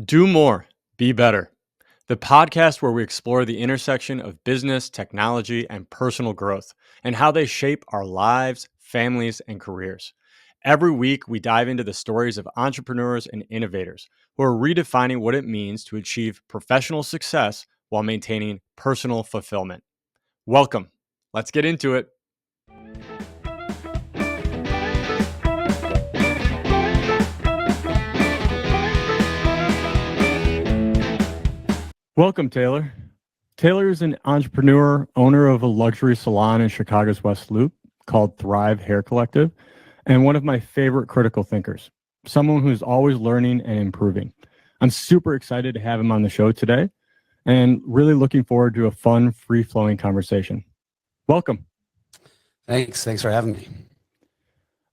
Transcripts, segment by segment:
Do more, be better. The podcast where we explore the intersection of business, technology, and personal growth and how they shape our lives, families, and careers. Every week, we dive into the stories of entrepreneurs and innovators who are redefining what it means to achieve professional success while maintaining personal fulfillment. Welcome. Let's get into it. Welcome, Taylor. Taylor is an entrepreneur, owner of a luxury salon in Chicago's West Loop called Thrive Hair Collective, and one of my favorite critical thinkers, someone who's always learning and improving. I'm super excited to have him on the show today and really looking forward to a fun, free-flowing conversation. Welcome. Thanks for having me.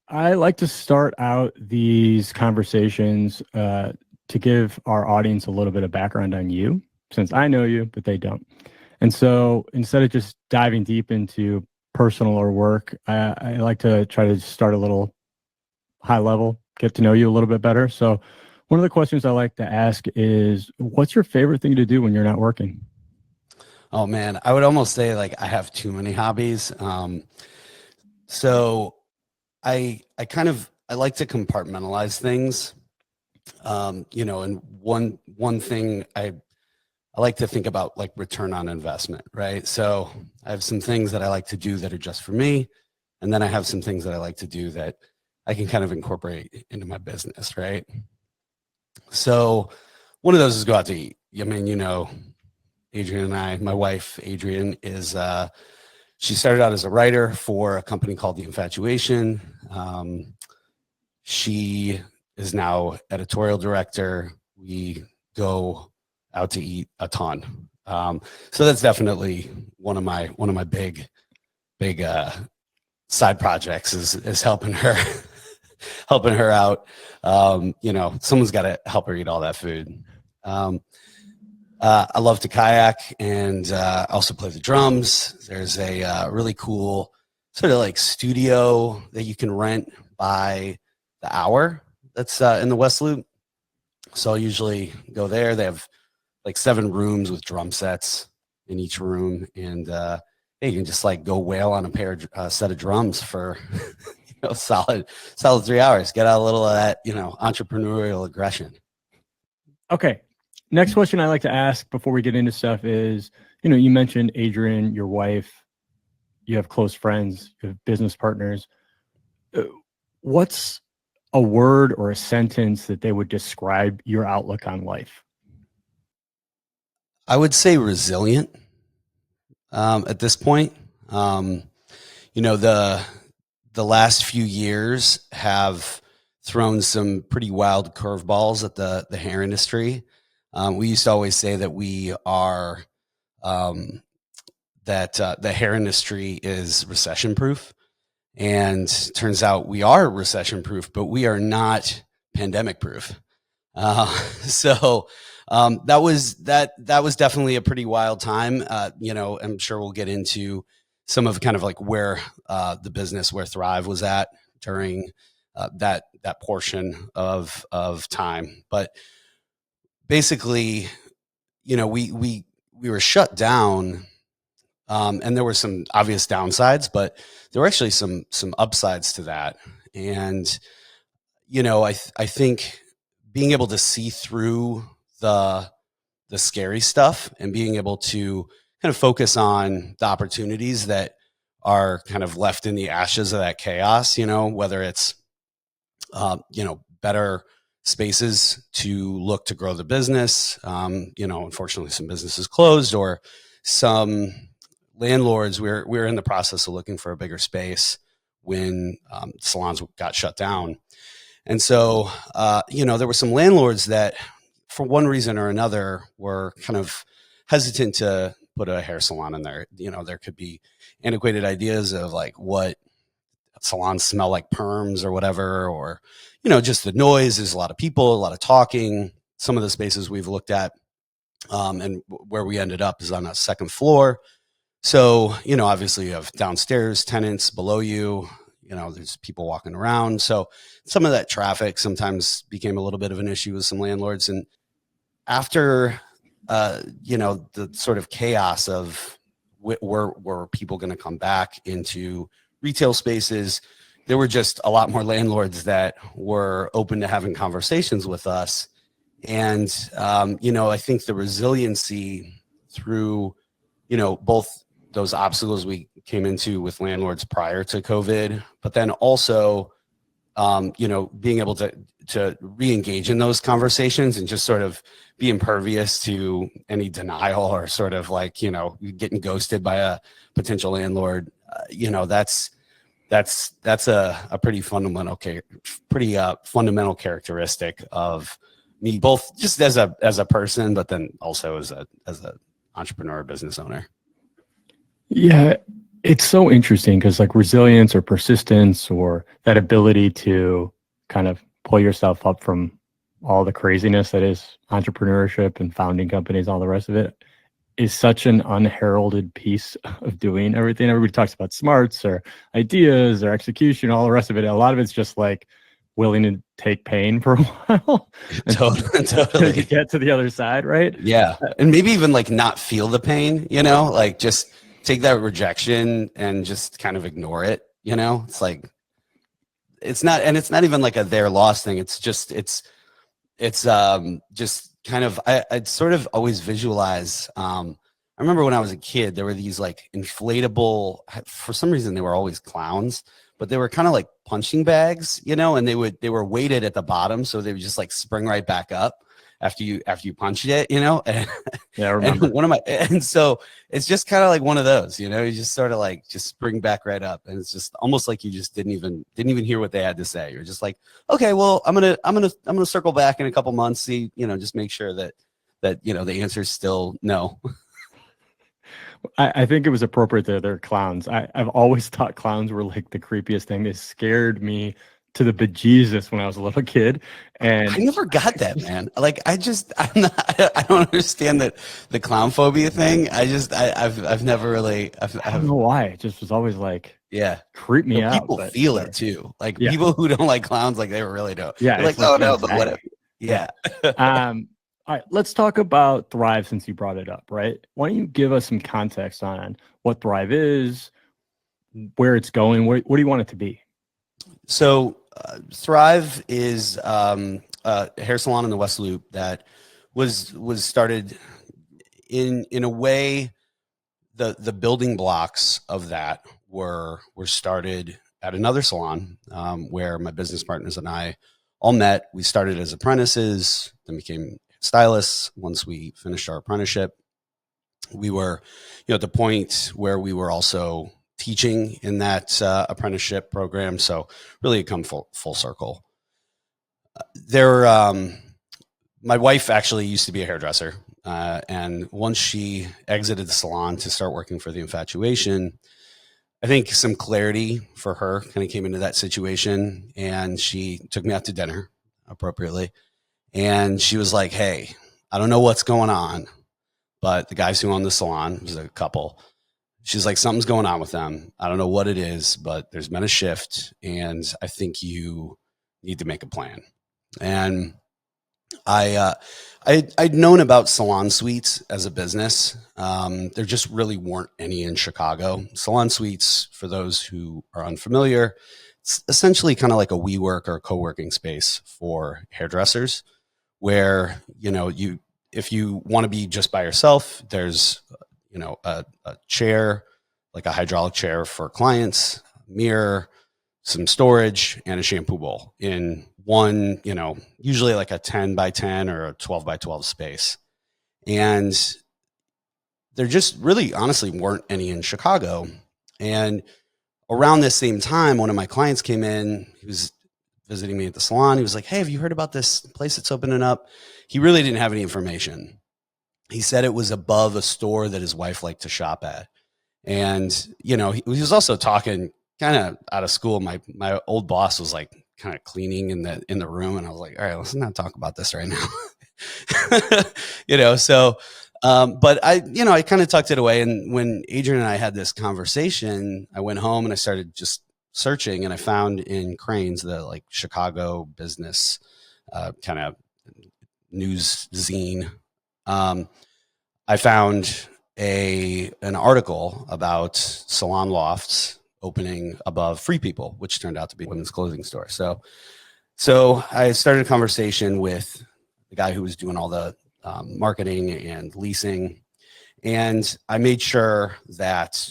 I like to start out these conversations to give our audience a little bit of background on you, since I know you, but they don't. And so instead of just diving deep into personal or work, I like to try to start a little high level, get to know you a little bit better. So one of the questions I like to ask is, what's your favorite thing to do when you're not working? Oh man, I would almost say like I have too many hobbies. So I like to compartmentalize things. And one thing I like to think about like return on investment, right? So I have some things that I like to do that are just for me. And then I have some things that I like to do that I can kind of incorporate into my business, right? So one of those is go out to eat. I mean, Adrian and I, my wife, Adrian, she started out as a writer for a company called The Infatuation. She is now editorial director. We go out to eat a ton. So that's definitely one of my big side projects is helping her out. Someone's got to help her eat all that food. I love to kayak and also play the drums. There's a really cool sort of like studio that you can rent by the hour that's in the West Loop. So I'll usually go there. They have like 7 rooms with drum sets in each room. And you can just like go wail on a set of drums for solid 3 hours. Get out a little of that, entrepreneurial aggression. Okay. Next question I like to ask before we get into stuff is, you mentioned Adrian, your wife, you have close friends, you have business partners. What's a word or a sentence that they would describe your outlook on life? I would say resilient at this point. The last few years have thrown some pretty wild curveballs at the hair industry. We used to always say that we are the hair industry is recession proof, and turns out we are recession proof, but we are not pandemic proof. So that was definitely a pretty wild time. I'm sure we'll get into some of kind of like where the business, where Thrive was at during that portion of time. But basically, we were shut down, and there were some obvious downsides, but there were actually some upsides to that. And I think being able to see through the scary stuff and being able to kind of focus on the opportunities that are kind of left in the ashes of that chaos, whether it's, better spaces to look to grow the business. Unfortunately some businesses closed, or some landlords, we're in the process of looking for a bigger space when salons got shut down. And so, there were some landlords that, for one reason or another, were kind of hesitant to put a hair salon in there. There could be antiquated ideas of like what salons smell like, perms or whatever, or, just the noise. There's a lot of people, a lot of talking. Some of the spaces we've looked at, and where we ended up is on a second floor. So, obviously you have downstairs tenants below you. There's people walking around. So some of that traffic sometimes became a little bit of an issue with some landlords. And after the sort of chaos of were people going to come back into retail spaces, there were just a lot more landlords that were open to having conversations with us. And I think the resiliency through both those obstacles we came into with landlords prior to COVID, but then also being able to re-engage in those conversations and just sort of be impervious to any denial or sort of like, getting ghosted by a potential landlord. That's a pretty fundamental, fundamental characteristic of me, both just as a person, but then also as a entrepreneur, business owner. Yeah, it's so interesting because like resilience or persistence or that ability to kind of pull yourself up from all the craziness that is entrepreneurship and founding companies, all the rest of it is such an unheralded piece of doing everything. Everybody talks about smarts or ideas or execution, all the rest of it. A lot of it's just like willing to take pain for a while and Totally. to get to the other side, right? Yeah. And maybe even like not feel the pain, like just take that rejection and just kind of ignore it. It's like, it's not even like a their loss thing. It's just kind of, I'd sort of always visualize, I remember when I was a kid, there were these like inflatable, for some reason they were always clowns, but they were kind of like punching bags, and they were weighted at the bottom. So they would just like spring right back up after you punched it, and, Yeah, I remember. and so it's just kind of like one of those, you just sort of like just spring back right up. And it's just almost like you just didn't even hear what they had to say. You're just like, okay, well, I'm going to circle back in a couple months, see, just make sure that the answer is still no. I think it was appropriate that they're clowns. I've always thought clowns were like the creepiest thing. They scared me to the bejesus when I was a little kid. I And never got that, man. Like, I'm not, I don't understand that the clown phobia thing. I've never really, I don't know why. It just was always like yeah. creep me No, out. people But feel it whatever. too. Like Yeah. people who don't like clowns, like they really don't. Yeah. They're like, It's like oh no, but anxiety. whatever. Yeah. Yeah. All right, let's talk about Thrive since you brought it up, right? Why don't you give us some context on what Thrive is, where it's going, what do you want it to be? So Thrive is a hair salon in the West Loop that was started in a way. The building blocks of that were started at another salon where my business partners and I all met. We started as apprentices, then became stylists. Once we finished our apprenticeship, we were, at the point where we were also teaching in that apprenticeship program. So really, come full circle. There, my wife actually used to be a hairdresser. And once she exited the salon to start working for the Infatuation, I think some clarity for her kind of came into that situation. And she took me out to dinner appropriately. And she was like, hey, I don't know what's going on, but the guys who own the salon, it was a couple, she's like, something's going on with them. I don't know what it is, but there's been a shift. And I think you need to make a plan. And I'd known about salon suites as a business. There just really weren't any in Chicago. Salon suites, for those who are unfamiliar, it's essentially kind of like a WeWork or a co-working space for hairdressers, where if you want to be just by yourself, there's a chair, like a hydraulic chair for clients, mirror, some storage, and a shampoo bowl in one, usually like a 10 by 10 or a 12 by 12 space. And there just really honestly weren't any in Chicago. And around this same time, one of my clients came in. He was visiting me at the salon. He was like, hey, have you heard about this place that's opening up? He really didn't have any information. He said it was above a store that his wife liked to shop at. And, he was also talking kind of out of school. My old boss was like kind of cleaning in the room. And I was like, all right, let's not talk about this right now. So, but I kind of tucked it away. And when Adrian and I had this conversation, I went home and I started just searching, and I found in Cranes, the Chicago business kind of news zine I found an article about salon lofts opening above Free People, which turned out to be a women's clothing store. So I started a conversation with the guy who was doing all the marketing and leasing, and I made sure that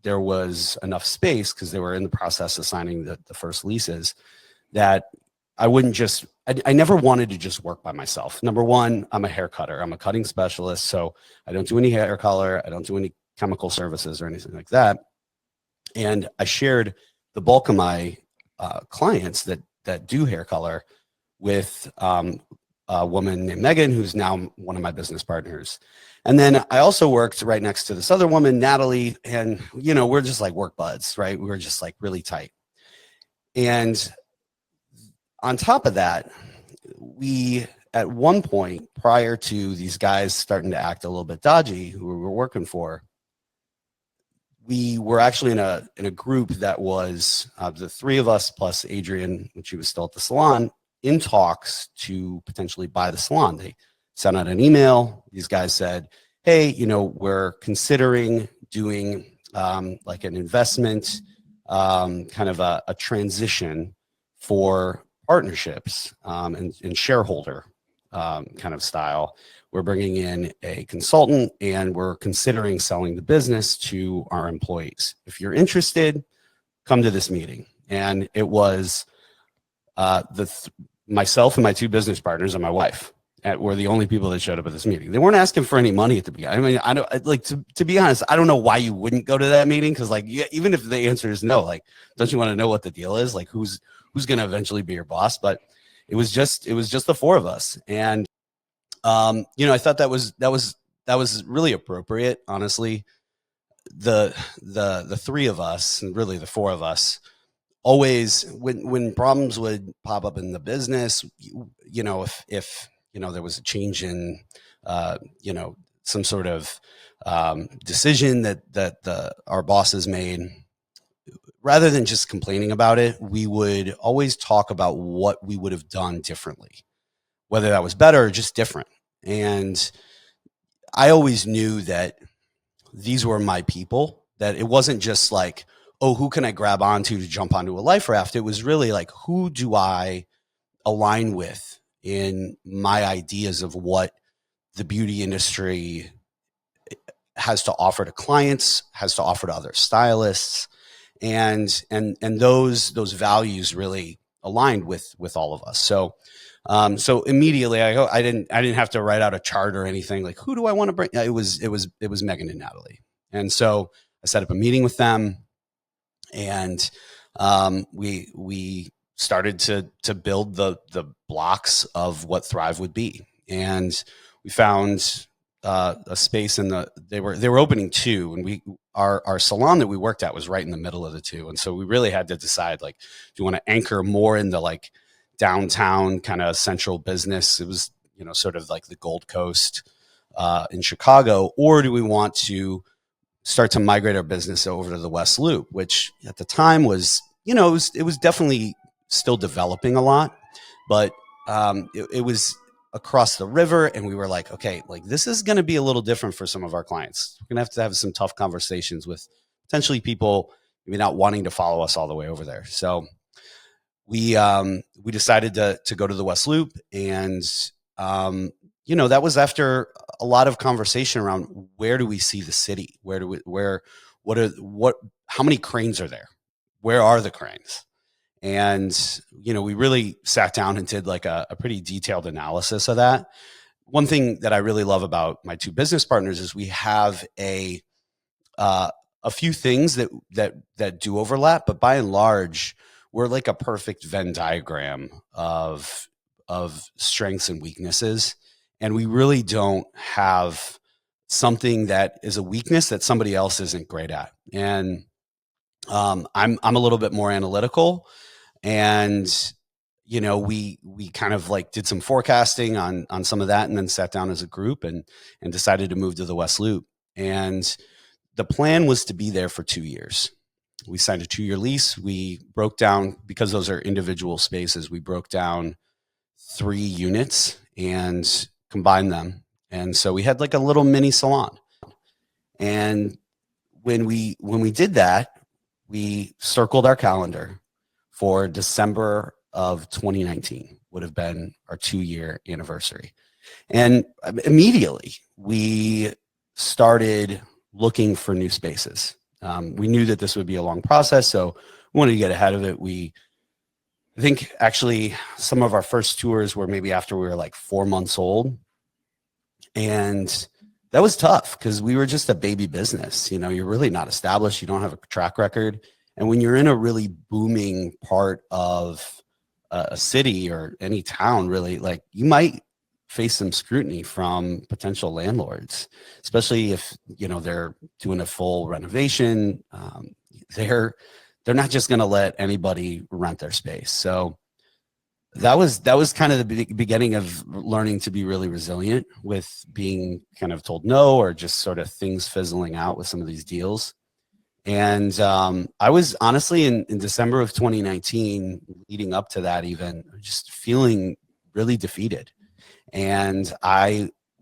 there was enough space because they were in the process of signing the first leases, that I wouldn't just, I never wanted to just work by myself. Number one, I'm a hair cutter. I'm a cutting specialist. So I don't do any hair color. I don't do any chemical services or anything like that. And I shared the bulk of my clients that do hair color with a woman named Megan, who's now one of my business partners. And then I also worked right next to this other woman, Natalie, and we're just like work buds, right? We were just like really tight. And on top of that, we at one point prior to these guys starting to act a little bit dodgy, who we were working for, we were actually in a group that was the three of us plus Adrian, when she was still at the salon, in talks to potentially buy the salon. They sent out an email. These guys said, "Hey, we're considering doing like an investment, kind of a transition for partnerships and shareholder kind of style. We're bringing in a consultant and we're considering selling the business to our employees. If you're interested, come to this meeting." And it was myself and my two business partners and my wife were the only people that showed up at this meeting. They weren't asking for any money at the beginning. I mean, I don't like to be honest. I don't know why you wouldn't go to that meeting, because like, yeah, even if the answer is no, like, don't you want to know what the deal is? Like, who's going to eventually be your boss? But it was just the four of us, and I thought that was really appropriate, honestly. The three of us, and really the four of us, always when problems would pop up in the business, if there was a change in some sort of decision that our bosses made, rather than just complaining about it, we would always talk about what we would have done differently, whether that was better or just different. And I always knew that these were my people, that it wasn't just like, oh, who can I grab onto to jump onto a life raft? It was really like, who do I align with in my ideas of what the beauty industry has to offer to clients, has to offer to other stylists, and those values really aligned with all of us. So immediately I didn't have to write out a chart or anything. Like, who do I want to bring? It was Megan and Natalie. And so I set up a meeting with them, and we started to build the blocks of what Thrive would be. And we found a space they were opening two, and our salon that we worked at was right in the middle of the two. And so we really had to decide, like, do you want to anchor more in the like downtown kind of central business? It was sort of like the Gold Coast in Chicago, or do we want to start to migrate our business over to the West Loop, which at the time was, it was definitely still developing a lot, but it was across the river. And we were like, okay, like, this is going to be a little different for some of our clients. We're going to have some tough conversations with potentially people maybe not wanting to follow us all the way over there. So we decided to go to the West Loop, and that was after a lot of conversation around, where do we see the city? How many cranes are there? Where are the cranes? And we really sat down and did like a pretty detailed analysis of that. One thing that I really love about my two business partners is we have a few things that do overlap, but by and large, we're like a perfect Venn diagram of strengths and weaknesses. And we really don't have something that is a weakness that somebody else isn't great at. And I'm a little bit more analytical, and we kind of like did some forecasting on some of that, and then sat down as a group and decided to move to the West Loop. And the plan was to be there for 2 years. We signed a 2-year lease. We broke down, because those are individual spaces, we broke down 3 units and combined them. And so we had like a little mini salon. And when we did that, we circled our calendar for December of 2019 would have been our 2-year anniversary. And immediately we started looking for new spaces. We knew that this would be a long process, so we wanted to get ahead of it. I think actually some of our first tours were maybe after we were like 4 months old. And that was tough because we were just a baby business. You know, you're really not established. You don't have a track record. And when you're in a really booming part of a city or any town, really, like you might face some scrutiny from potential landlords, especially if, you know, they're doing a full renovation. They're, they're not just going to let anybody rent their space. So that was kind of the beginning of learning to be really resilient with being kind of told no or just sort of things fizzling out with some of these deals. And I was honestly in December of 2019, leading up to that, even just feeling really defeated. And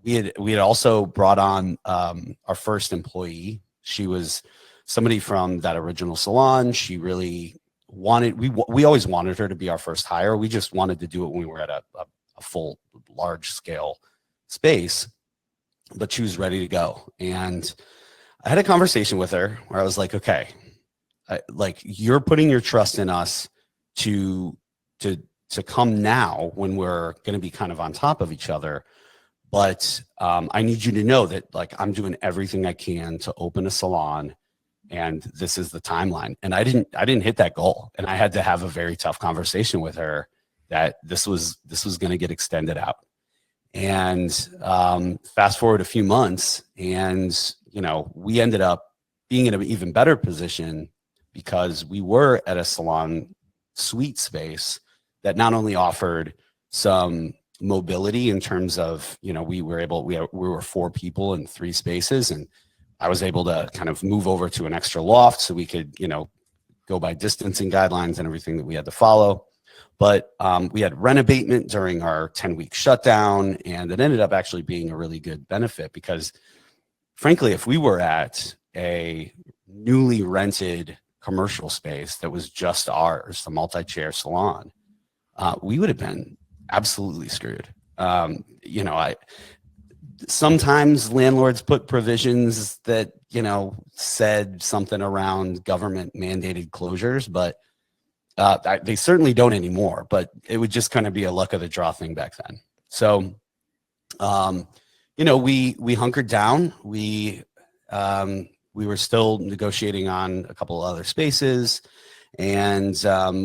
we had also brought on our first employee. She was somebody from that original salon. She really wanted we always wanted her to be our first hire. We just wanted to do it when we were at a full large scale space, but she was ready to go. And I had a conversation with her where I was like, okay, like you're putting your trust in us to to to come now when we're going to be kind of on top of each other. But I need you to know that like I'm doing everything I can to open a salon, and this is the timeline. And I didn't hit that goal, and I had to have a very tough conversation with her that this was going to get extended out. And fast forward a few months, and you know, we ended up being in an even better position because we were at a salon suite space that not only offered some mobility in terms of, you know, we were 4 people in 3 spaces, and I was able to kind of move over to an extra loft so we could, you know, go by distancing guidelines and everything that we had to follow. But we had rent abatement during our 10-week shutdown, and it ended up actually being a really good benefit because, frankly, if we were at a newly rented commercial space that was just ours, the multi-chair salon, we would have been absolutely screwed. You know, I sometimes landlords put provisions that, you know, said something around government mandated closures, but they certainly don't anymore. But it would just kind of be a luck of the draw thing back then. So, you know, we hunkered down. We were still negotiating on a couple of other spaces, and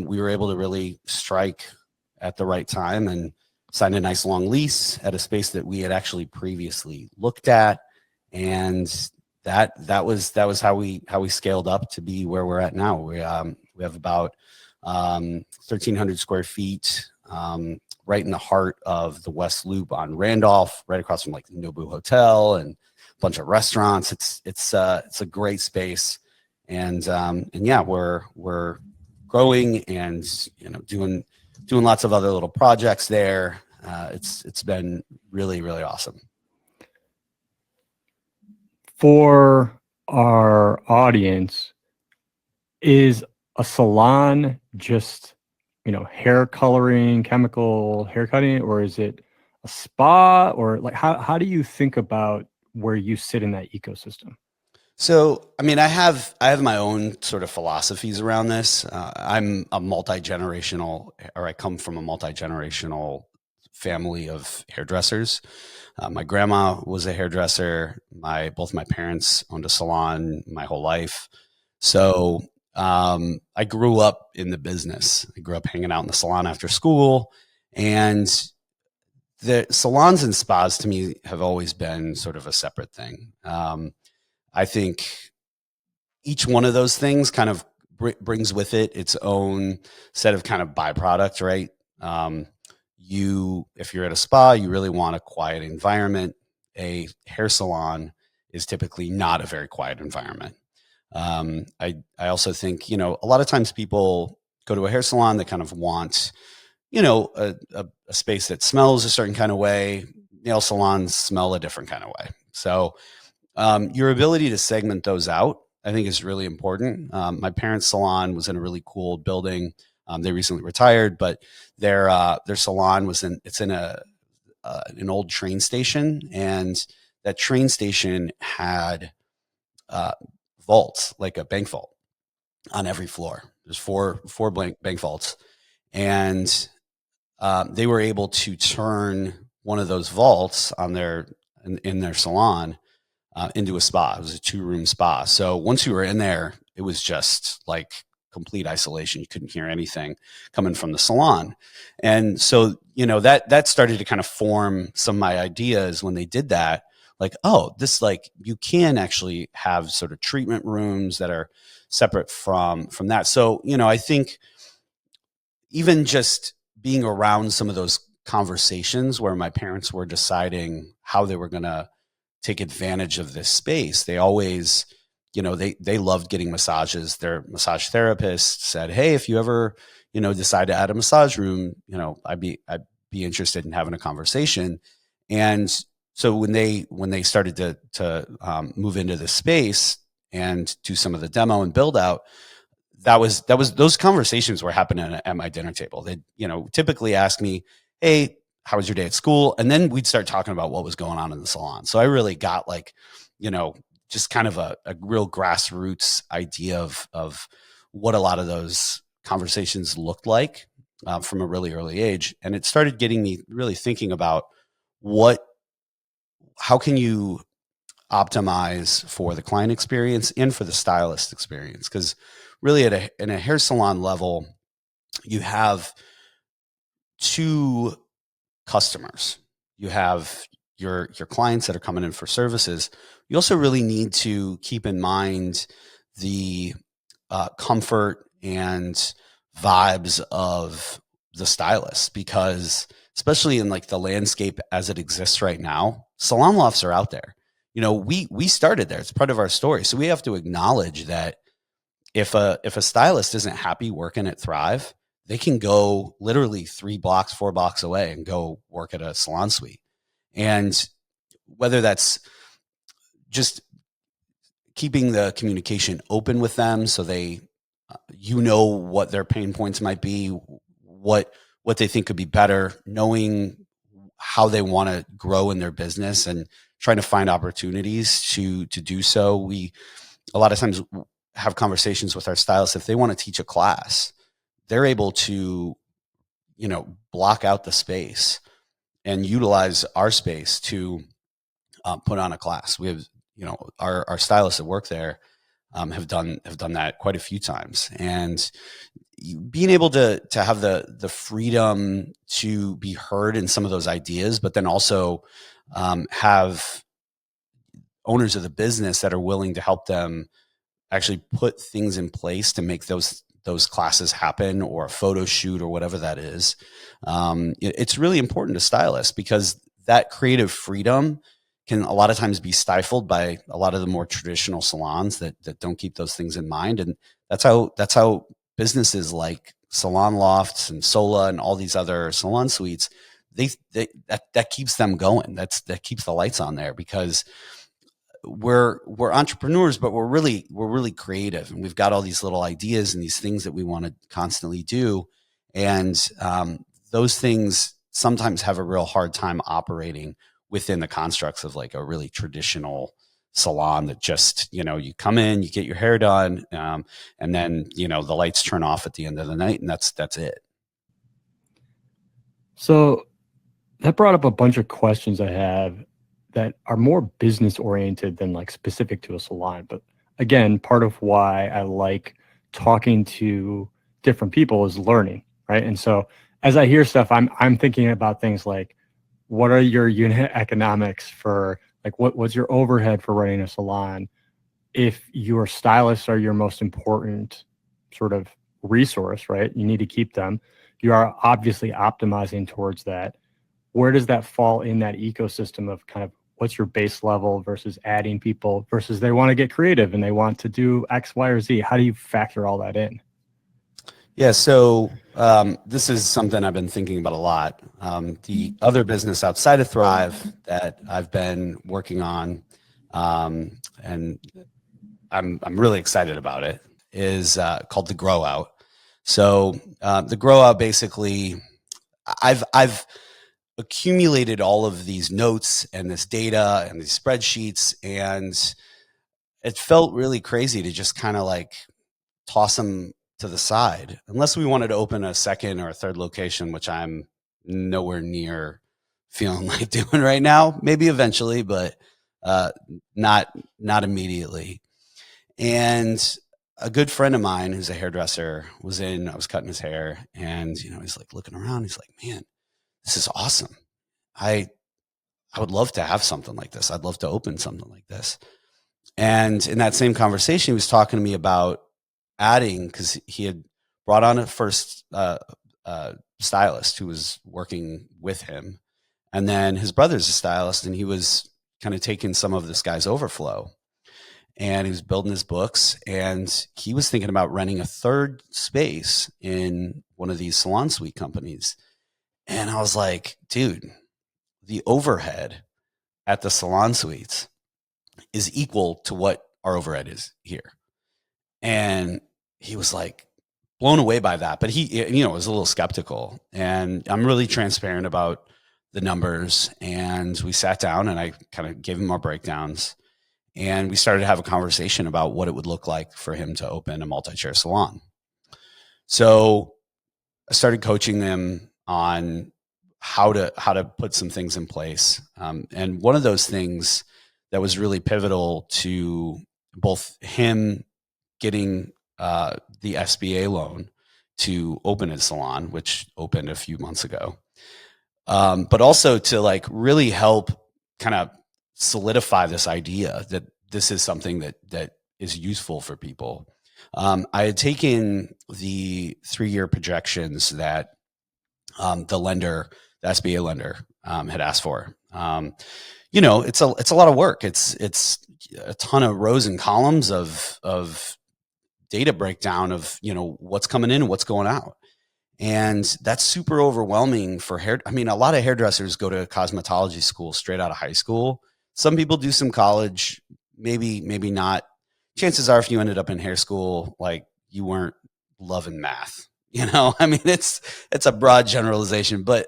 we were able to really strike at the right time and signed a nice long lease at a space that we had actually previously looked at. And that was how we scaled up to be where we're at now. We have about 1,300 square feet, right in the heart of the West Loop on Randolph, right across from like the Nobu Hotel and a bunch of restaurants. It's a great space, and yeah, we're growing and, you know, doing lots of other little projects there. It's been really, really awesome. For our audience, is a salon just, you know, hair coloring, chemical hair cutting, or is it a spa, or like how do you think about where you sit in that ecosystem? So, I mean, I have my own sort of philosophies around this. I'm a multi-generational, or I come from a multi-generational family of hairdressers. My grandma was a hairdresser. Both my parents owned a salon my whole life. So, I grew up in the business. I grew up hanging out in the salon after school, and the salons and spas to me have always been sort of a separate thing. I think each one of those things kind of brings with it its own set of kind of byproducts, right? Um, if you're at a spa, you really want a quiet environment. A hair salon is typically not a very quiet environment. I also think, you know, a lot of times people go to a hair salon, they kind of want, you know, a space that smells a certain kind of way. nail salons smell a different kind of way. So your ability to segment those out, I think, is really important. My parents' salon was in a really cool building. They recently retired, but their salon was in an old train station, and that train station had uh, vaults, like a bank vault, on every floor. There's four bank vaults, and they were able to turn one of those vaults in their salon into a spa. It was a 2-room spa. So once you were in there, it was just like complete isolation. You couldn't hear anything coming from the salon. And so, that started to kind of form some of my ideas when they did that. Like, oh, this, like, you can actually have sort of treatment rooms that are separate from that. So, I think even just being around some of those conversations where my parents were deciding how they were going to take advantage of this space. They always, they loved getting massages. Their massage therapist said, "Hey, if you ever, decide to add a massage room, I'd be interested in having a conversation." And so when they started to move into this space and do some of the demo and build out, that was those conversations were happening at my dinner table. They, typically ask me, "Hey, how was your day at school?" And then we'd start talking about what was going on in the salon. So I really got, like, you know, just kind of a real grassroots idea of what a lot of those conversations looked like from a really early age. And it started getting me really thinking about what, how can you optimize for the client experience and for the stylist experience? Because really, in a hair salon level, you have two customers. You have your clients that are coming in for services. You also really need to keep in mind the comfort and vibes of the stylist, because especially in, like, the landscape as it exists right now, salon lofts are out there. We started there. It's part of our story. So we have to acknowledge that if a stylist isn't happy working at Thrive, they can go literally 3 blocks, 4 blocks away and go work at a salon suite. And whether that's just keeping the communication open with them, so they, what their pain points might be, what they think could be better, knowing how they want to grow in their business and trying to find opportunities to do so. We a lot of times have conversations with our stylists. If they want to teach a class, they're able to, block out the space and utilize our space to put on a class. We have, our stylists that work there have done that quite a few times. And being able to have the freedom to be heard in some of those ideas, but then also have owners of the business that are willing to help them actually put things in place to make those classes happen, or a photo shoot, or whatever that is. It's really important to stylists, because that creative freedom can a lot of times be stifled by a lot of the more traditional salons that don't keep those things in mind. And that's how businesses like Salon Lofts and Sola and all these other salon suites, that keeps them going. That keeps the lights on there, because we're entrepreneurs, but we're really creative, and we've got all these little ideas and these things that we want to constantly do. And those things sometimes have a real hard time operating within the constructs of, like, a really traditional salon that just, you come in, you get your hair done, and then, the lights turn off at the end of the night, and that's it. So that brought up a bunch of questions I have that are more business oriented than like specific to a salon. But again, part of why I like talking to different people is learning, right? And so as I hear stuff, I'm thinking about things like, what are your unit economics for, like, what's your overhead for running a salon? If your stylists are your most important sort of resource, right? You need to keep them. You are obviously optimizing towards that. Where does that fall in that ecosystem of kind of what's your base level versus adding people versus they want to get creative and they want to do X, Y, or Z? How do you factor all that in? Yeah, so this is something I've been thinking about a lot. The other business outside of Thrive that I've been working on, and I'm really excited about it, is called the GrowOut. So the GrowOut basically, I've accumulated all of these notes and this data and these spreadsheets, and it felt really crazy to just kind of like toss them to the side, unless we wanted to open a second or a third location, which I'm nowhere near feeling like doing right now. Maybe eventually, but uh, not immediately. And a good friend of mine who's a hairdresser was in. I was cutting his hair, and he's like looking around. He's like, "Man, this is awesome. I I would love to have something like this. I'd love to open something like this." And in that same conversation, he was talking to me about adding, because he had brought on a first stylist who was working with him. And then his brother's a stylist, and he was kind of taking some of this guy's overflow. And he was building his books, and he was thinking about renting a third space in one of these salon suite companies. And I was like, dude, the overhead at the salon suites is equal to what our overhead is here. And he was like blown away by that, but he, was a little skeptical. And I'm really transparent about the numbers. And we sat down and I kind of gave him our breakdowns. And we started to have a conversation about what it would look like for him to open a multi-chair salon. So I started coaching them on how to put some things in place. And one of those things that was really pivotal to both him getting the SBA loan to open his salon, which opened a few months ago, but also to like really help kind of solidify this idea that this is something that is useful for people. I had taken the 3-year projections that the lender, the SBA lender, had asked for. It's a lot of work. It's a ton of rows and columns of data breakdown of what's coming in and what's going out. And that's super overwhelming for hair. I mean, a lot of hairdressers go to cosmetology school straight out of high school. Some people do some college, maybe not. Chances are, if you ended up in hair school, like, you weren't loving math. I mean, it's a broad generalization, but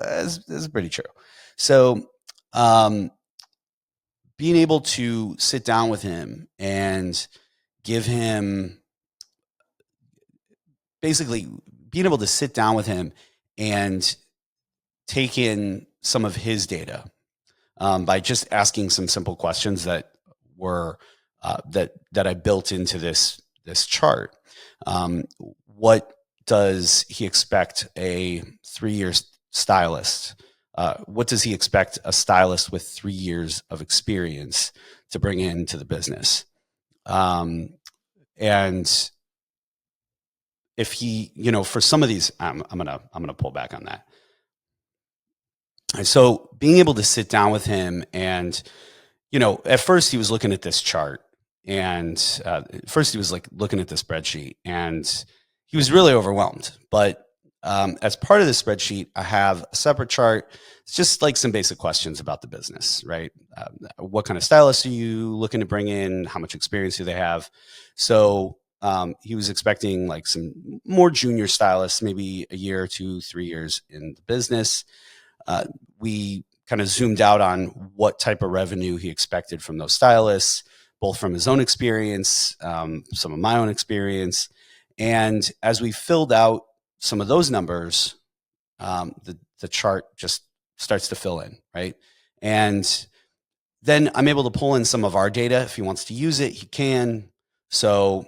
it's pretty true. So, being able to sit down with him and give him, basically being able to sit down with him and take in some of his data, by just asking some simple questions that were that I built into this chart. What does he expect a 3-year stylist? What does he expect a stylist with 3 years of experience to bring into the business? And if he, for some of these, I'm gonna pull back on that. So being able to sit down with him, and at first he was looking at this chart, and first he was like looking at the spreadsheet, and he was really overwhelmed. But as part of the spreadsheet, I have a separate chart. It's just like some basic questions about the business, right? What kind of stylists are you looking to bring in? How much experience do they have? So he was expecting like some more junior stylists, maybe a year or 2, 3 years in the business. We kind of zoomed out on what type of revenue he expected from those stylists, both from his own experience, some of my own experience. And as we filled out some of those numbers, the chart just starts to fill in, right? And then I'm able to pull in some of our data. If he wants to use it, he can. So,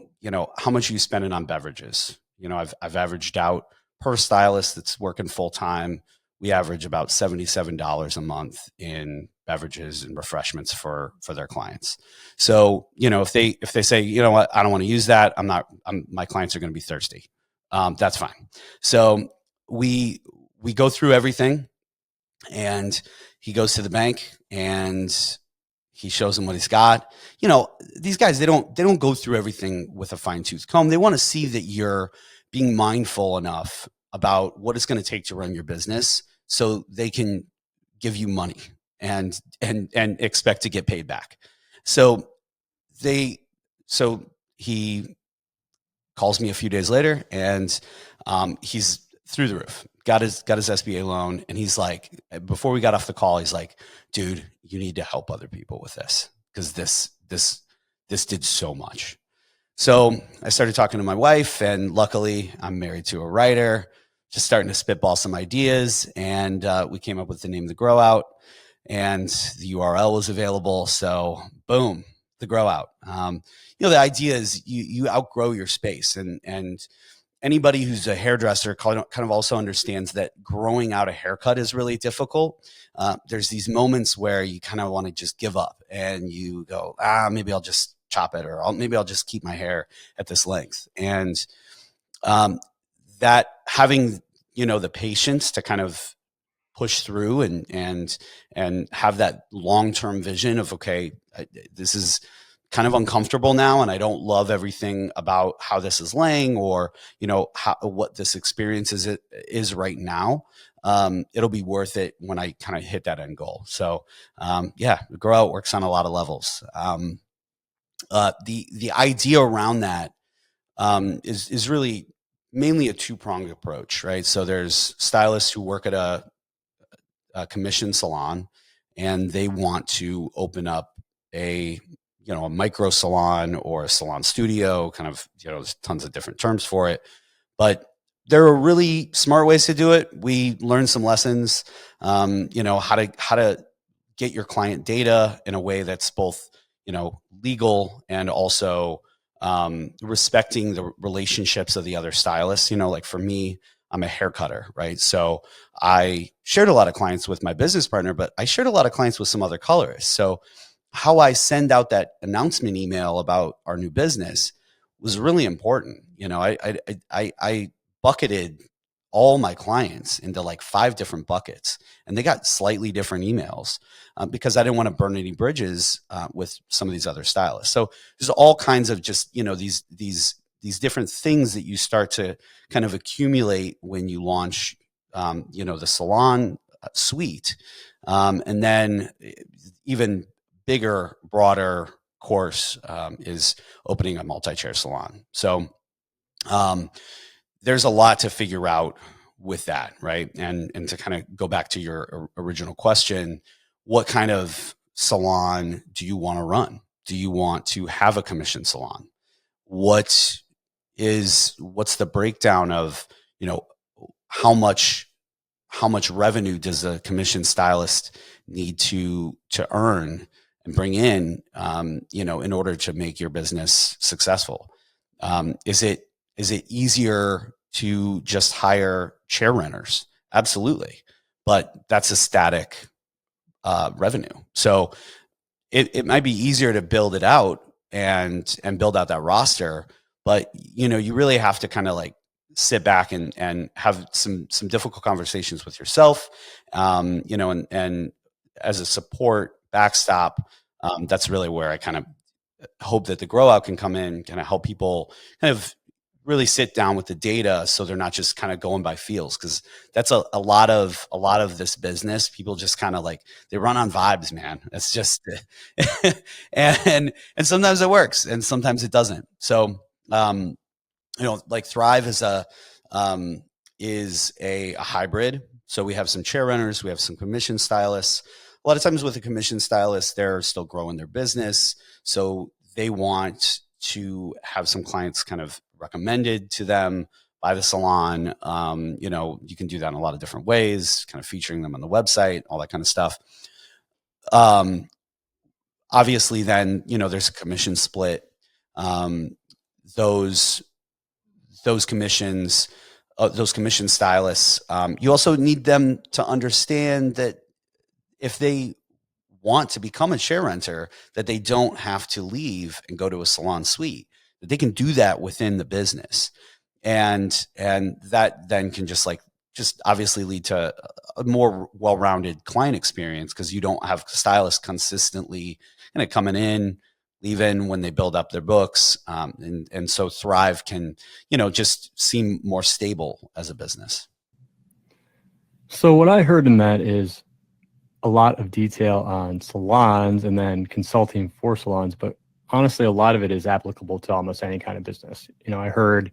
how much are you spending on beverages? I've averaged out per stylist that's working full time. We average about $77 a month in beverages and refreshments for their clients. So, if they say, you know what, I don't want to use that, my clients are going to be thirsty. That's fine. So we go through everything, and he goes to the bank and he shows them what he's got. These guys, they don't go through everything with a fine tooth comb. They want to see that you're being mindful enough about what it's going to take to run your business so they can give you money and expect to get paid back. So they so he calls me a few days later, and he's through the roof. Got his SBA loan, and he's like, before we got off the call, he's like, "Dude, you need to help other people with this because this did so much." So I started talking to my wife, and luckily, I'm married to a writer. Just starting to spitball some ideas, and we came up with the name, the GrowOut, and the URL was available. So boom, the GrowOut. The idea is you outgrow your space, and anybody who's a hairdresser kind of also understands that growing out a haircut is really difficult. There's these moments where you kind of want to just give up, and you go, maybe I'll just chop it, or maybe I'll just keep my hair at this length. And that having the patience to kind of push through and have that long-term vision of, okay, this is kind of uncomfortable now, and I don't love everything about how this is laying, or what this experience is right now. It'll be worth it when I kind of hit that end goal. So Grow Out works on a lot of levels. The idea around that is really mainly a two-pronged approach, right? So there's stylists who work at a commission salon, and they want to open up a micro salon or a salon studio. Kind of, there's tons of different terms for it, but there are really smart ways to do it. We learned some lessons, how to get your client data in a way that's both legal and also respecting the relationships of the other stylists. Like for me, I'm a hair cutter, right? So I shared a lot of clients with my business partner, but I shared a lot of clients with some other colorists. So how I send out that announcement email about our new business was really important. I bucketed all my clients into like 5 different buckets, and they got slightly different emails because I didn't want to burn any bridges with some of these other stylists. So there's all kinds of just these different things that you start to kind of accumulate when you launch the salon suite, and then even bigger, broader course is opening a multi-chair salon. So there's a lot to figure out with that, right? And to kind of go back to your original question, what kind of salon do you want to run? Do you want to have a commission salon? What's the breakdown of, how much revenue does a commission stylist need to earn and bring in, in order to make your business successful? Is it easier to just hire chair renters? Absolutely. But that's a static revenue. So it might be easier to build it out and build out that roster, but you really have to kind of like sit back and have some difficult conversations with yourself, and as a support backstop. That's really where I kind of hope that the Grow Out can come in, kind of help people kind of really sit down with the data, so they're not just kind of going by feels, because that's a lot of this business. People just kind of like, they run on vibes, man. It's just and sometimes it works and sometimes it doesn't. So like Thrive is a hybrid. So we have some chair renters, we have some commission stylists. A lot of times with a commission stylist, they're still growing their business, so they want to have some clients kind of recommended to them by the salon. You can do that in a lot of different ways, kind of featuring them on the website, all that kind of stuff. Obviously then, there's a commission split. Those commissions, those commission stylists, you also need them to understand that if they want to become a chair renter, that they don't have to leave and go to a salon suite, that they can do that within the business. And that then can just obviously lead to a more well-rounded client experience, because you don't have stylists consistently kind of coming in, leave in when they build up their books. And so Thrive can, just seem more stable as a business. So what I heard in that is a lot of detail on salons and then consulting for salons, but honestly, a lot of it is applicable to almost any kind of business. I heard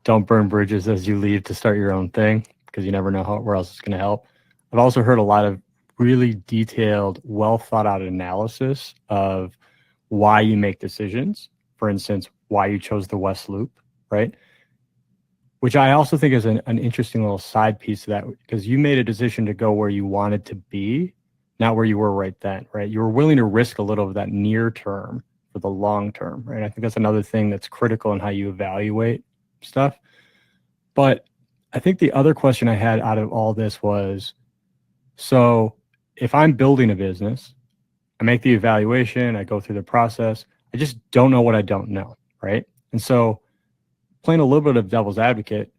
don't burn bridges as you leave to start your own thing because you never know where else it's going to help. I've also heard a lot of really detailed, well thought out analysis of why you make decisions. For instance, why you chose the West Loop, right? Which I also think is an interesting little side piece to that because you made a decision to go where you wanted to be, not where you were right then, right? You were willing to risk a little of that near term for the long term, right? I think that's another thing that's critical in how you evaluate stuff. But I think the other question I had out of all this was, so if I'm building a business, I make the evaluation, I go through the process, I just don't know what I don't know, right? And so playing a little bit of devil's advocate,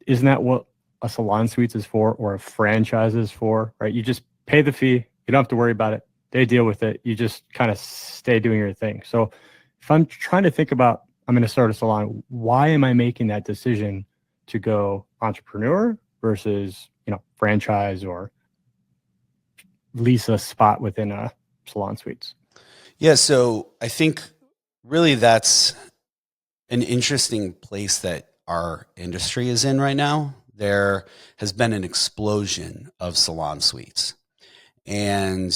isn't that what a salon suites is for or a franchise is for, right? You just pay the fee, you don't have to worry about it. They deal with it. You just kind of stay doing your thing. So if I'm trying to think about, I'm going to start a salon, why am I making that decision to go entrepreneur versus, franchise or lease a spot within a salon suites? Yeah. So I think really that's an interesting place that our industry is in right now. There has been an explosion of salon suites. And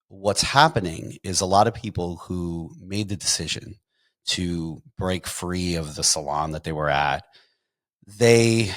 what's happening is a lot of people who made the decision to break free of the salon that they were at, they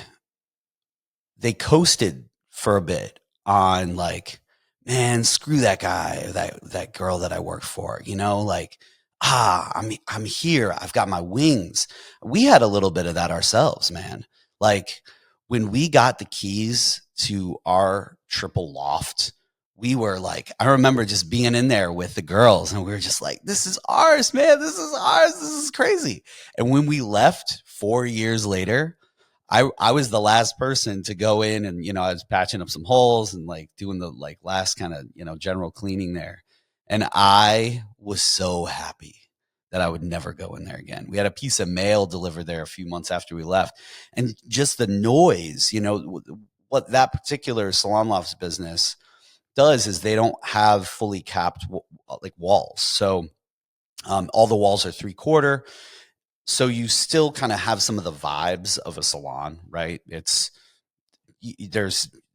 they coasted for a bit on like, man, screw that guy, or that girl that I worked for, like, I'm here. I've got my wings. We had a little bit of that ourselves, man. Like when we got the keys to our triple loft, we were like, I remember just being in there with the girls and we were just like, this is ours, man. This is ours. This is crazy. And when we left 4 years later, I was the last person to go in and, I was patching up some holes and like doing the like last kind of, general cleaning there. And I was so happy that I would never go in there again. We had a piece of mail delivered there a few months after we left. And just the noise, what that particular salon lofts business does is they don't have fully capped like walls. So all the walls are 3/4. So you still kind of have some of the vibes of a salon, right? There's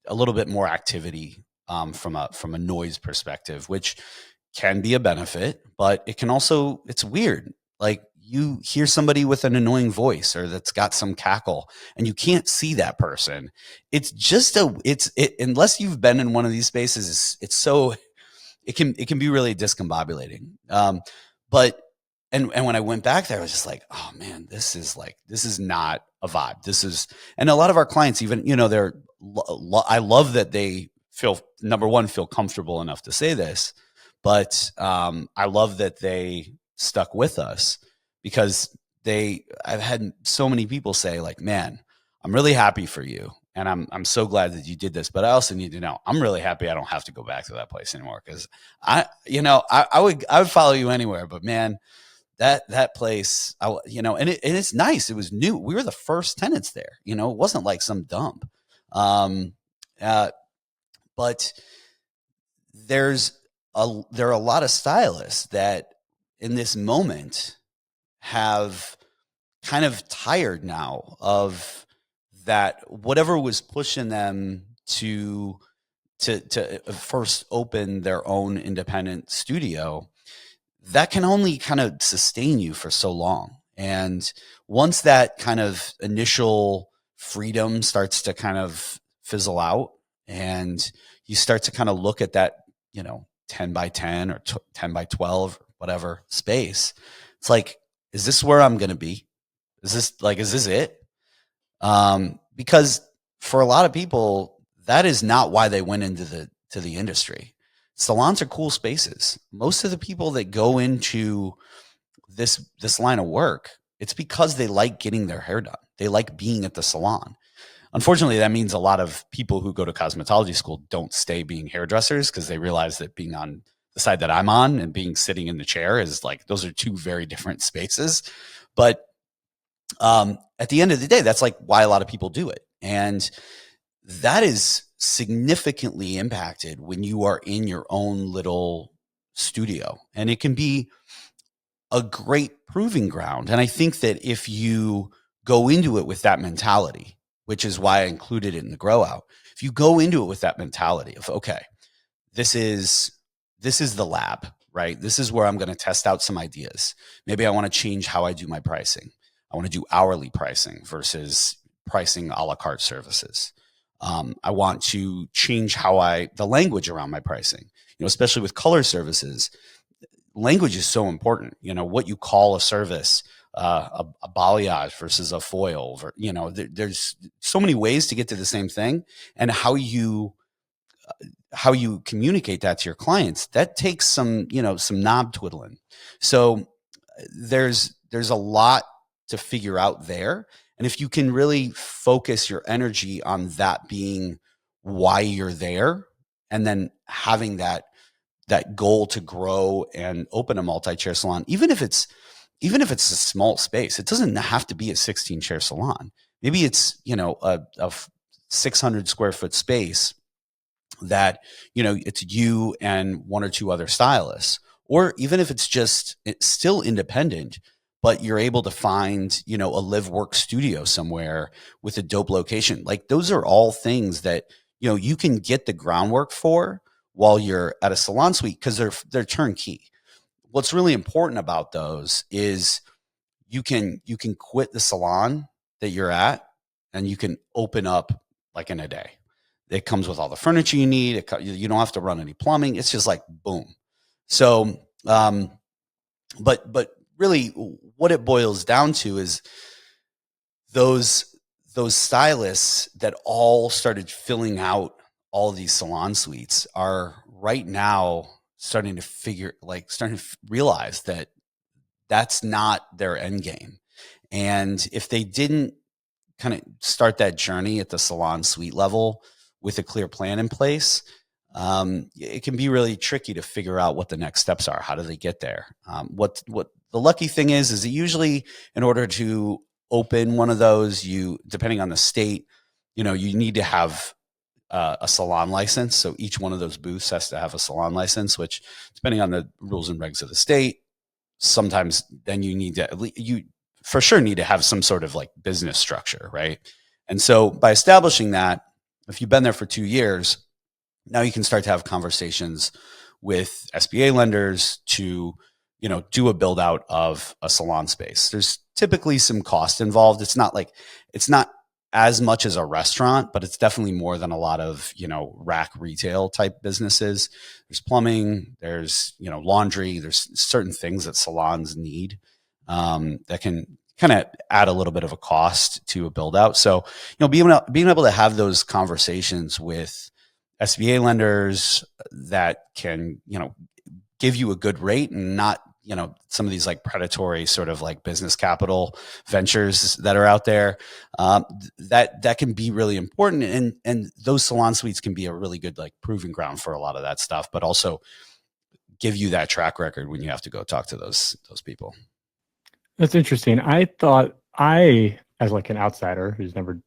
a little bit more activity from a noise perspective, which can be a benefit, but it can also, it's weird. Like you hear somebody with an annoying voice or that's got some cackle and you can't see that person. It's just unless you've been in one of these spaces, it's so it can be really discombobulating. But and when I went back there, I was just like, oh man, this is not a vibe. This is, and a lot of our clients, even I love that they feel, number one, feel comfortable enough to say this, but I love that they stuck with us because I've had so many people say like, man, I'm really happy for you. And I'm so glad that you did this, but I also need to know I'm really happy I don't have to go back to that place anymore because I would follow you anywhere, but man, that place, and it's nice. It was new. We were the first tenants there. It wasn't like some dump. Um, uh, but there are a lot of stylists that in this moment have kind of tired now of that, whatever was pushing them to first open their own independent studio, that can only kind of sustain you for so long. And once that kind of initial freedom starts to kind of fizzle out and you start to kind of look at that, 10 by 10 or 10 by 12, whatever space, it's like, is this where I'm going to be? Is this it? Because for a lot of people, that is not why they went into the industry. Salons are cool spaces. Most of the people that go into this line of work, it's because they like getting their hair done. They like being at the salon. Unfortunately, that means a lot of people who go to cosmetology school don't stay being hairdressers because they realize that being on the side that I'm on and being sitting in the chair is like, those are two very different spaces. But at the end of the day, that's like why a lot of people do it. And that is significantly impacted when you are in your own little studio. And it can be a great proving ground. And I think that if you go into it with that mentality, which is why I included it in the GrowOut, if you go into it with that mentality of, okay, this is this is the lab, right? This is where I'm going to test out some ideas. Maybe I want to change how I do my pricing. I want to do hourly pricing versus pricing a la carte services. I want to change the language around my pricing, especially with color services. Language is so important. What you call a service, a balayage versus a foil, there's so many ways to get to the same thing, and how you communicate that to your clients, that takes some knob twiddling. So there's a lot to figure out there. And if you can really focus your energy on that being why you're there, and then having that goal to grow and open a multi-chair salon, even if it's a small space, it doesn't have to be a 16 chair salon. Maybe it's a 600 square foot space that it's you and one or two other stylists, or even if it's still independent, but you're able to find a live work studio somewhere with a dope location. Like, those are all things that you can get the groundwork for while you're at a salon suite, because they're turnkey. What's really important about those is you can quit the salon that you're at, and you can open up like in a day. It comes with all the furniture you need. You don't have to run any plumbing. It's just like boom. So, but really, what it boils down to is those those stylists that all started filling out all these salon suites are right now starting to realize that that's not their end game. And if they didn't kind of start that journey at the salon suite level with a clear plan in place, it can be really tricky to figure out what the next steps are. How do they get there? What the lucky thing is that usually, in order to open one of those, depending on the state, you need to have a salon license. So each one of those booths has to have a salon license, which, depending on the rules and regs of the state, sometimes then you for sure need to have some sort of like business structure, right? And so by establishing that, if you've been there for 2 years, now you can start to have conversations with SBA lenders to do a build out of a salon space. There's typically some cost involved. It's not as much as a restaurant, but it's definitely more than a lot of rack retail type businesses. There's plumbing, there's laundry, there's certain things that salons need that can kind of add a little bit of a cost to a build out. So being able to have those conversations with SBA lenders that can give you a good rate, and not some of these like predatory sort of like business capital ventures that are out there, that can be really important. And those salon suites can be a really good like proving ground for a lot of that stuff, but also give you that track record when you have to go talk to those people. That's interesting. I thought as like an outsider who's never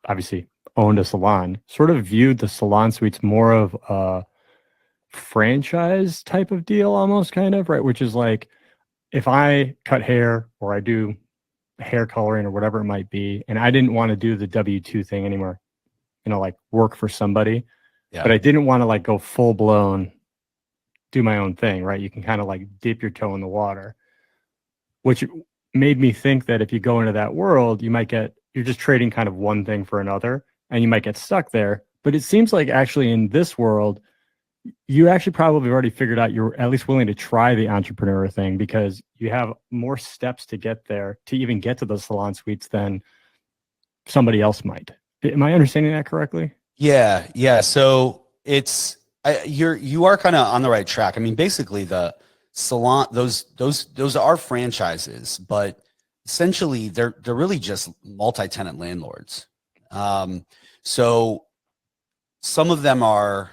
obviously owned a salon, sort of viewed the salon suites more of a franchise type of deal, almost, kind of, right? Which is like, if I cut hair or I do hair coloring or whatever it might be, and I didn't want to do the W-2 thing anymore, like work for somebody, but Yeah. I didn't want to like go full blown do my own thing, right? You can kind of like dip your toe in the water, which made me think that if you go into that world, you're just trading kind of one thing for another, and you might get stuck there. But it seems like actually in this world, you actually probably already figured out you're at least willing to try the entrepreneur thing, because you have more steps to get there, to even get to the salon suites, than somebody else might. Am I understanding that correctly? Yeah. So you are kind of on the right track. I mean, basically the salon, those are franchises, but essentially they're really just multi-tenant landlords. So some of them are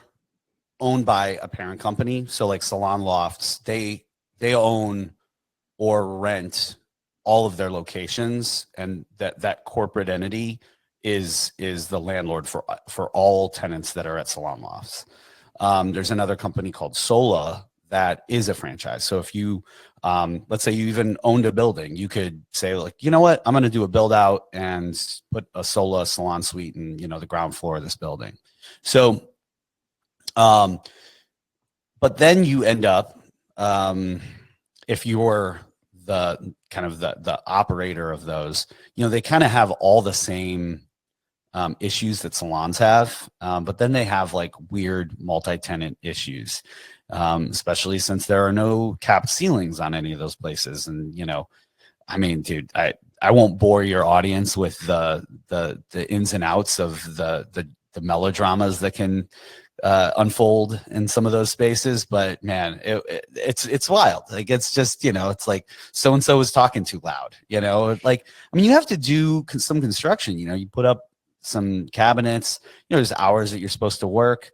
owned by a parent company. So like Salon Lofts, they own or rent all of their locations, and that corporate entity is the landlord for all tenants that are at Salon Lofts. There's another company called Sola that is a franchise. So if you, let's say you even owned a building, you could say like, you know what, I'm going to do a build out and put a Sola salon suite in, the ground floor of this building. So, but then you end up, if you're the kind of the operator of those, they kind of have all the same issues that salons have, but then they have like weird multi-tenant issues, especially since there are no capped ceilings on any of those places. And I mean, dude, I won't bore your audience with the ins and outs of the melodramas that can unfold in some of those spaces, but man, it's wild. Like it's just it's like so and so is talking too loud. Like I mean, you have to do some construction. You put up some cabinets. There's hours that you're supposed to work.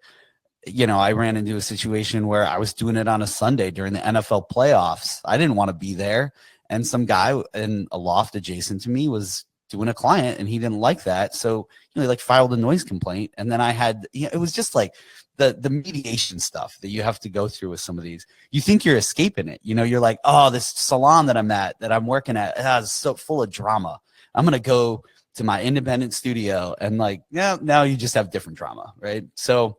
I ran into a situation where I was doing it on a Sunday during the NFL playoffs. I didn't want to be there, and some guy in a loft adjacent to me was doing a client, and he didn't like that. So he like filed a noise complaint, and then I had it was just like the mediation stuff that you have to go through with some of these. You think you're escaping it. You're like, oh, this salon that I'm working at is so full of drama. I'm gonna go to my independent studio, and like now you just have different drama, right? So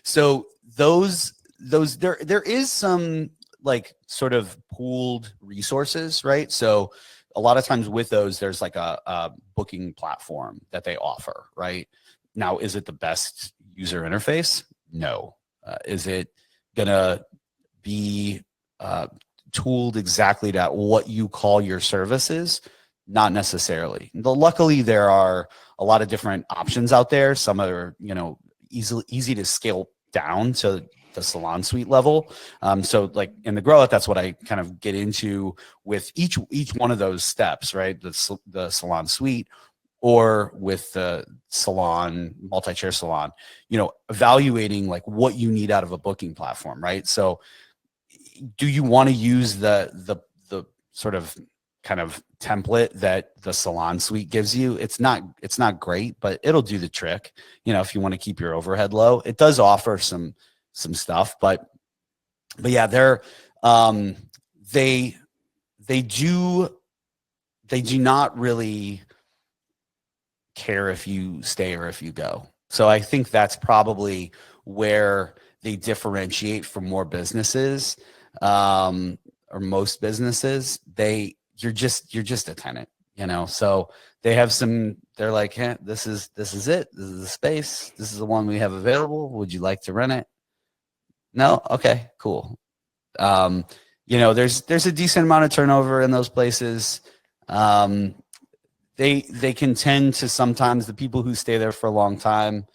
so those there is some like sort of pooled resources, right? So a lot of times with those, there's like a booking platform that they offer, right? Now, is it the best user interface? No. Is it gonna be tooled exactly to what you call your services? Not necessarily. Luckily, there are a lot of different options out there. Some are, easy to scale down to the salon suite level. So like in the GrowOut, that's what I kind of get into with each one of those steps, right? The salon suite, or with the salon, multi-chair salon, evaluating like what you need out of a booking platform, right? So do you want to use the sort of kind of template that the salon suite gives you? It's not great, but it'll do the trick. If you want to keep your overhead low, it does offer some stuff, but yeah, they do not really care if you stay or if you go. So I think that's probably where they differentiate from more businesses, or most businesses. You're just a tenant, so they have they're like, hey, this is it. This is the space. This is the one we have available. Would you like to rent it? No. Okay, cool. There's a decent amount of turnover in those places. They can tend to, sometimes the people who stay there for a long time,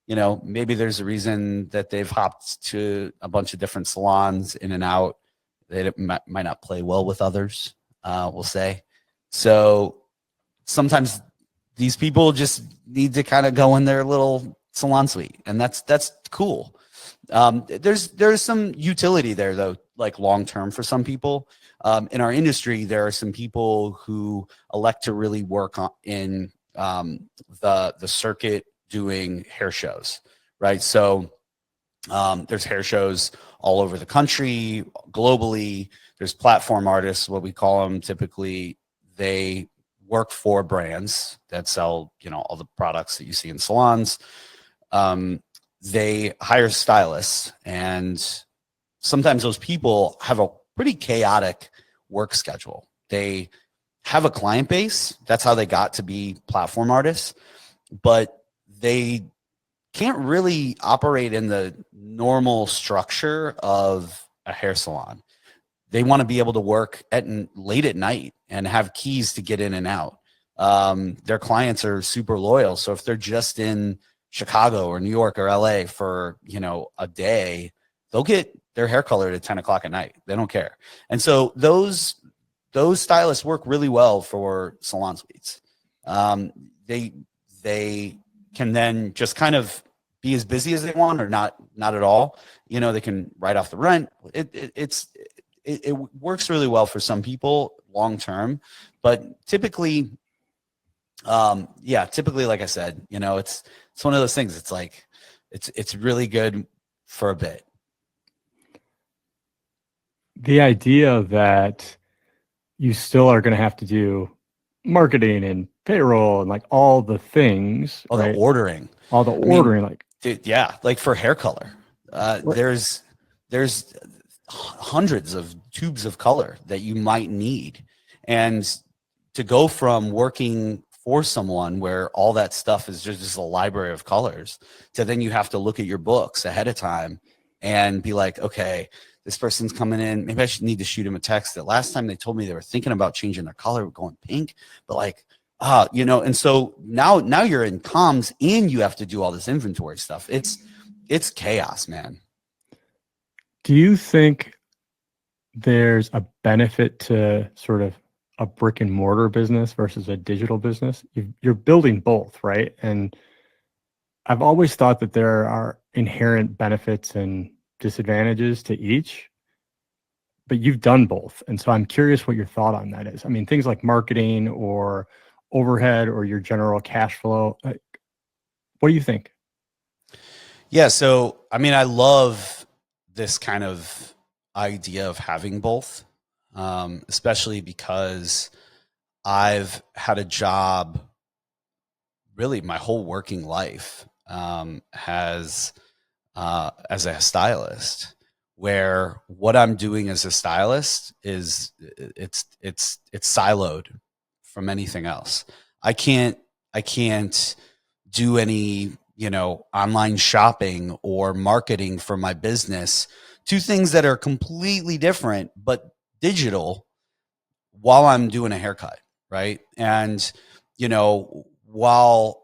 maybe there's a reason that they've hopped to a bunch of different salons in and out. They might not play well with others, we'll say. So sometimes these people just need to kind of go in their little salon suite, and that's cool. There's some utility there though, like long term for some people. In our industry, there are some people who elect to really work in the circuit doing hair shows, right? So there's hair shows all over the country, globally. There's platform artists, what we call them. Typically, they work for brands that sell, all the products that you see in salons. They hire stylists, and sometimes those people have a pretty chaotic work schedule. They have a client base. That's how they got to be platform artists, but they can't really operate in the normal structure of a hair salon. They want to be able to work late at night and have keys to get in and out. Their clients are super loyal. So if they're just in Chicago or New York or LA for, a day, they'll get their hair colored at 10 o'clock at night. They don't care. And so those stylists work really well for salon suites. They can then just kind of be as busy as they want or not at all. You know, they can write off the rent. It works really well for some people long term, but typically, typically, like I said, you know, it's one of those things. It's like it's really good for a bit. The idea that you still are going to have to do marketing and payroll and like all the things, Oh, the right? ordering. All the I mean, ordering, like dude, yeah, like for hair color, what? there's hundreds of tubes of color that you might need, and to go from working for someone where all that stuff is just a library of colors to then you have to look at your books ahead of time and be like, okay, this person's coming in. Maybe I should need to shoot him a text that last time they told me they were thinking about changing their color, going pink, but like, you know, and so now you're in comms and you have to do all this inventory stuff. It's chaos, man. Do you think there's a benefit to sort of a brick and mortar business versus a digital business? You're building both, right? And I've always thought that there are inherent benefits and disadvantages to each, but you've done both. And so I'm curious what your thought on that is. I mean, things like marketing or overhead or your general cash flow. What do you think? Yeah. So, I mean, I love this kind of idea of having both, especially because I've had a job really my whole working life has as a stylist, where what I'm doing as a stylist is it's siloed from anything else. I can't I can't do any, you know, online shopping or marketing for my business, two things that are completely different but digital, while I'm doing a haircut, right? And you know, while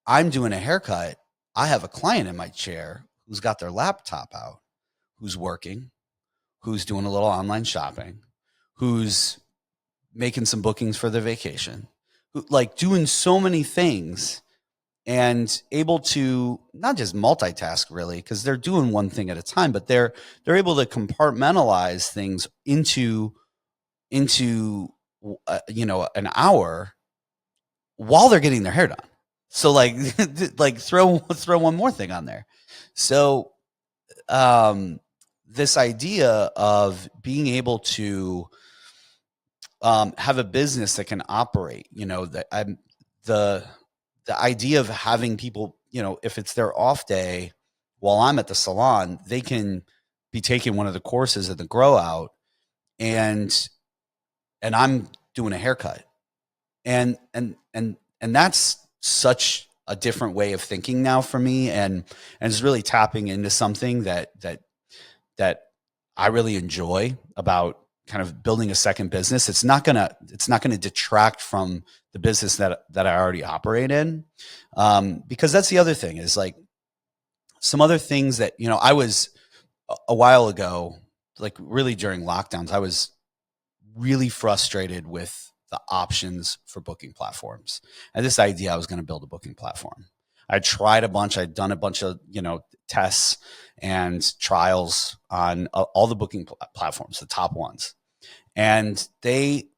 I'm doing a haircut, I have a client in my chair who's got their laptop out, who's working, who's doing a little online shopping, who's making some bookings for their vacation, who like doing so many things and able to not just multitask really because they're doing one thing at a time, but they're able to compartmentalize things into you know, an hour while they're getting their hair done. So like like throw one more thing on there. So um this idea of being able to have a business that can operate, you know, that I'm the the idea of having people, you know, if it's their off day while I'm at the salon, they can be taking one of the courses at the GrowOut and I'm doing a haircut. And that's such a different way of thinking now for me, and it's really tapping into something that I really enjoy about kind of building a second business. It's not gonna detract from the business that I already operate in, because that's the other thing is like some other things that, you know, I was a while ago, like really during lockdowns, I was really frustrated with the options for booking platforms. And this idea I was going to build a booking platform. I tried a bunch. I'd done a bunch of, you know, tests and trials on all the booking platforms, the top ones, and they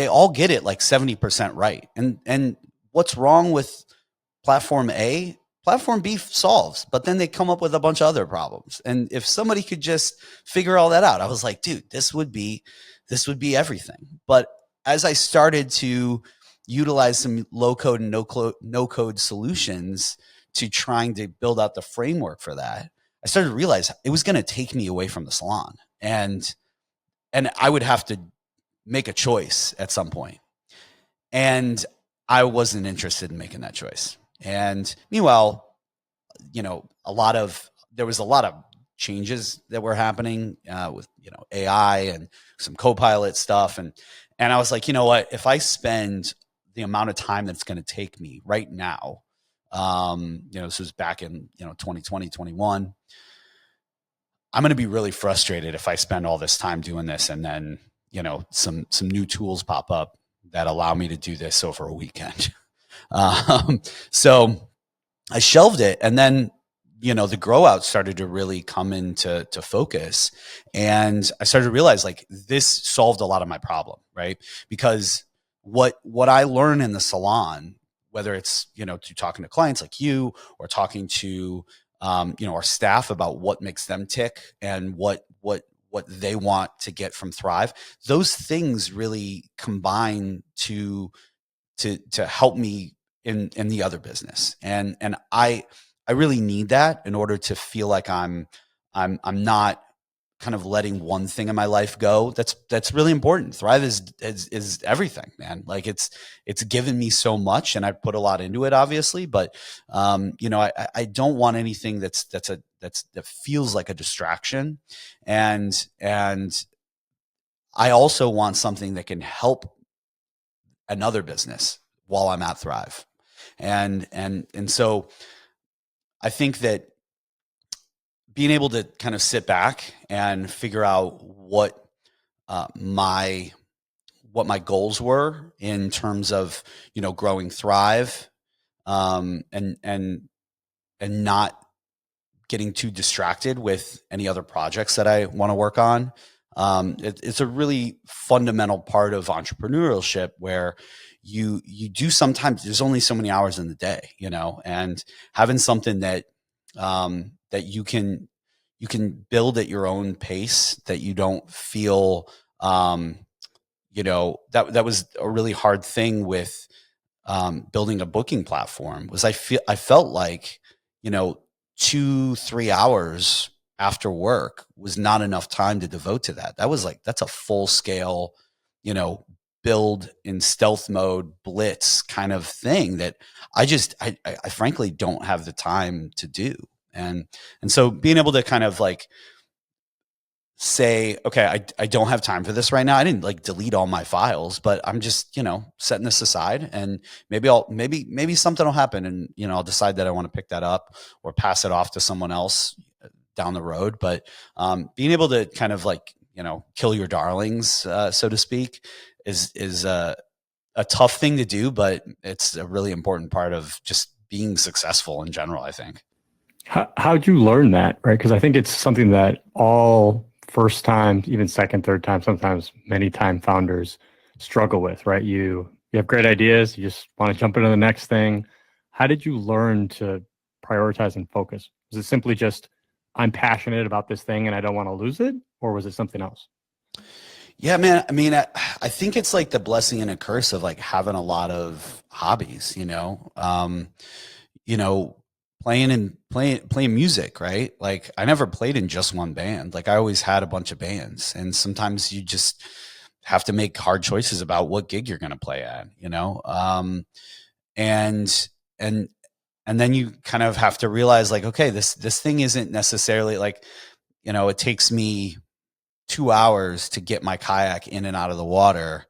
all get it like 70% right. And what's wrong with platform A, platform B solves, but then they come up with a bunch of other problems. And if somebody could just figure all that out, I was like, dude, this would be everything. But as I started to utilize some low code and no code solutions to trying to build out the framework for that, I started to realize it was going to take me away from the salon, and I would have to make a choice at some point. And I wasn't interested in making that choice. And meanwhile, you know, there was a lot of changes that were happening with, you know, AI and some co-pilot stuff, and I was like, you know what, if I spend the amount of time that's going to take me right now, you know, this was back in, you know, 2020, 21, I'm going to be really frustrated if I spend all this time doing this and then, you know, some new tools pop up that allow me to do this over a weekend. So I shelved it, and then the GrowOut started to really come into focus, and I started to realize like this solved a lot of my problem, right? Because what I learn in the salon, whether it's through talking to clients like you or talking to our staff about what makes them tick and what they want to get from Thrive, those things really combine to help me in the other business. And I really need that in order to feel like I'm not kind of letting one thing in my life go. That's really important. Thrive is everything, man. Like it's given me so much, and I put a lot into it, obviously. But I don't want anything that feels like a distraction, and I also want something that can help another business while I'm at Thrive. And so I think that being able to kind of sit back and figure out what my goals were in terms of growing Thrive, and not getting too distracted with any other projects that I want to work on. It's a really fundamental part of entrepreneurship where you do sometimes, there's only so many hours in the day, and having something that that you can build at your own pace, that you don't feel that was a really hard thing with building a booking platform. Was I felt like 2-3 hours after work was not enough time to devote to that. That's a full scale, build in stealth mode blitz kind of thing that I frankly don't have the time to do. And so being able to kind of like say, okay, I don't have time for this right now. I didn't like delete all my files, but I'm just, setting this aside, and maybe something will happen, and, I'll decide that I want to pick that up or pass it off to someone else down the road. But being able to kind of like, kill your darlings, so to speak, is a tough thing to do, but it's a really important part of just being successful in general, I think. How'd you learn that, right? Because I think it's something that all first time, even second, third time, sometimes many time founders struggle with, right? You have great ideas, you just want to jump into the next thing. How did you learn to prioritize and focus? Was it simply just I'm passionate about this thing and I don't want to lose it, or was it something else? Yeah, man. I mean, I think it's like the blessing and a curse of like having a lot of hobbies, you know, playing music, right? Like I never played in just one band. Like I always had a bunch of bands, and sometimes you just have to make hard choices about what gig you're going to play at, and and and then you kind of have to realize like, okay, this thing isn't necessarily like, it takes me 2 hours to get my kayak in and out of the water,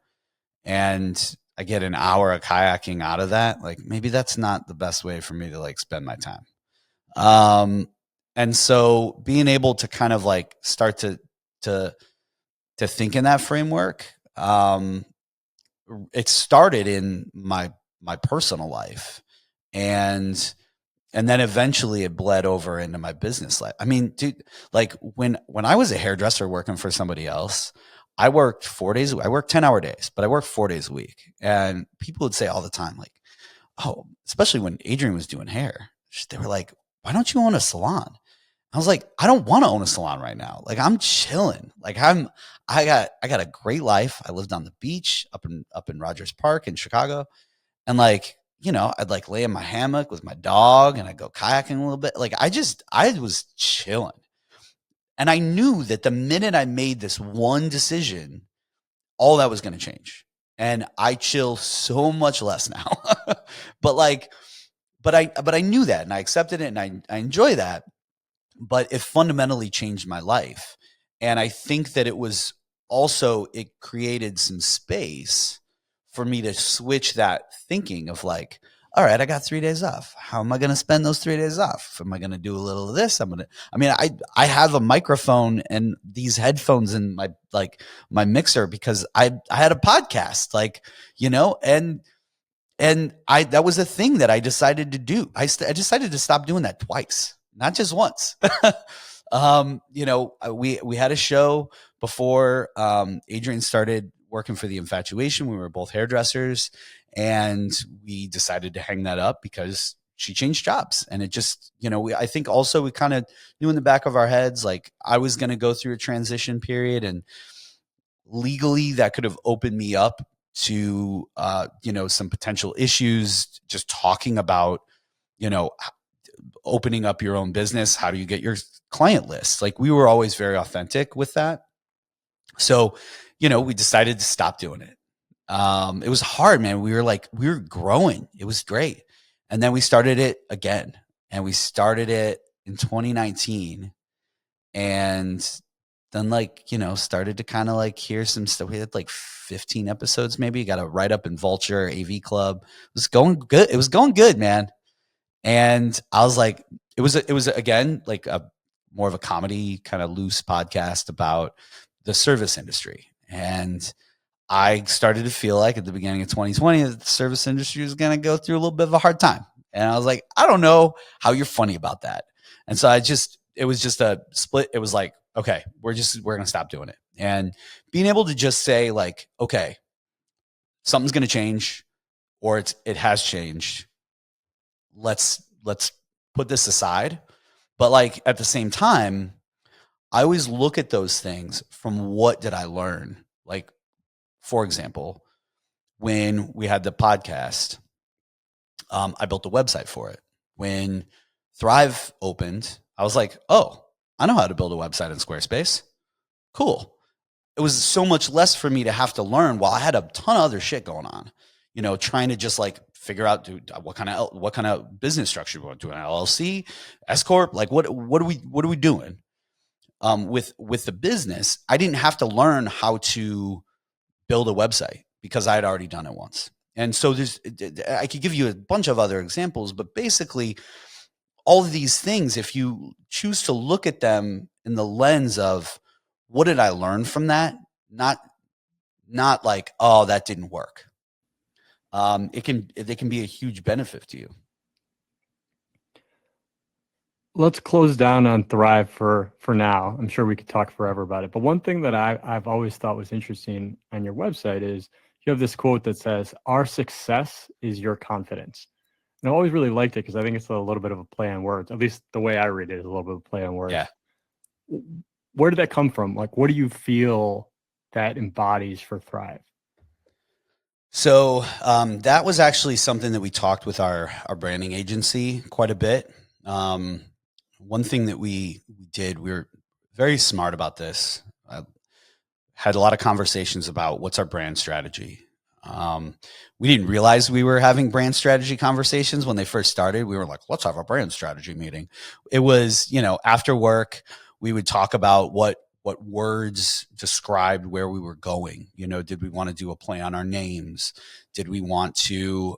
and I get an hour of kayaking out of that. Like maybe that's not the best way for me to like spend my time. Um, and so being able to kind of like start to think in that framework, it started in my personal life, and then eventually it bled over into my business life. I mean, dude, like when I was a hairdresser working for somebody else, I worked 4 days. I worked 10-hour days, but I worked 4 days a week. And people would say all the time, like, oh, especially when Adrian was doing hair, they were like, why don't you own a salon? I was like, I don't want to own a salon right now. Like I'm chilling. Like I got a great life. I lived on the beach up in Rogers Park in Chicago. And like, I'd like lay in my hammock with my dog and I'd go kayaking a little bit. Like I was chilling. And I knew that the minute I made this one decision, all that was going to change. And I chill so much less now. but like, but I knew that, and I accepted it, and I enjoy that. But it fundamentally changed my life. And I think that it created some space for me to switch that thinking of like, all right, I got 3 days off. How am I going to spend those 3 days off? Am I going to do a little of this? I have a microphone and these headphones in my mixer because I had a podcast, like, and that was a thing that I decided to do. I decided to stop doing that twice. not just once. We had a show before Adrian started working for The Infatuation. We were both hairdressers, and we decided to hang that up because she changed jobs. And it just, I think also we kind of knew in the back of our heads, like I was going to go through a transition period, and legally that could have opened me up to, some potential issues, just talking about, opening up your own business. How do you get your client list? Like, we were always very authentic with that. So, we decided to stop doing it. It was hard, man. We were growing. It was great. And then we started it again, and we started it in 2019, and then started to kind of hear some stuff. We had 15 episodes, maybe. Got a write up in Vulture, AV Club. It was going good. It was going good, man. And I was like, it was again, a more of a comedy kind of loose podcast about the service industry. And I started to feel like at the beginning of 2020 that the service industry was going to go through a little bit of a hard time. And I was like, I don't know how you're funny about that. And so it was just a split. It was like, okay, we're going to stop doing it. And being able to just say okay, something's going to change, or it has changed. Let's put this aside. But at the same time, I always look at those things from what did I learn? For example, when we had the podcast, I built a website for it. When Thrive opened, I was like, oh, I know how to build a website in Squarespace. Cool. It was so much less for me to have to learn while I had a ton of other shit going on, trying to just figure out what kind of business structure we want to do, an LLC, S Corp, what are we doing? With the business, I didn't have to learn how to build a website because I had already done it once. And so I could give you a bunch of other examples, but basically all of these things, if you choose to look at them in the lens of what did I learn from that? Not oh, that didn't work. It can be a huge benefit to you. Let's close down on Thrive for now. I'm sure we could talk forever about it. But one thing that I've always thought was interesting on your website is you have this quote that says, "Our success is your confidence." And I always really liked it because I think it's a little bit of a play on words. At least the way I read it is a little bit of a play on words. Yeah. Where did that come from? What do you feel that embodies for Thrive? So that was actually something that we talked with our branding agency quite a bit. One thing that we did, we were very smart about this. Had a lot of conversations about what's our brand strategy. We didn't realize we were having brand strategy conversations when they first started. We were like, let's have a brand strategy meeting. It was, after work, we would talk about what words described where we were going. Did we want to do a play on our names? Did we want to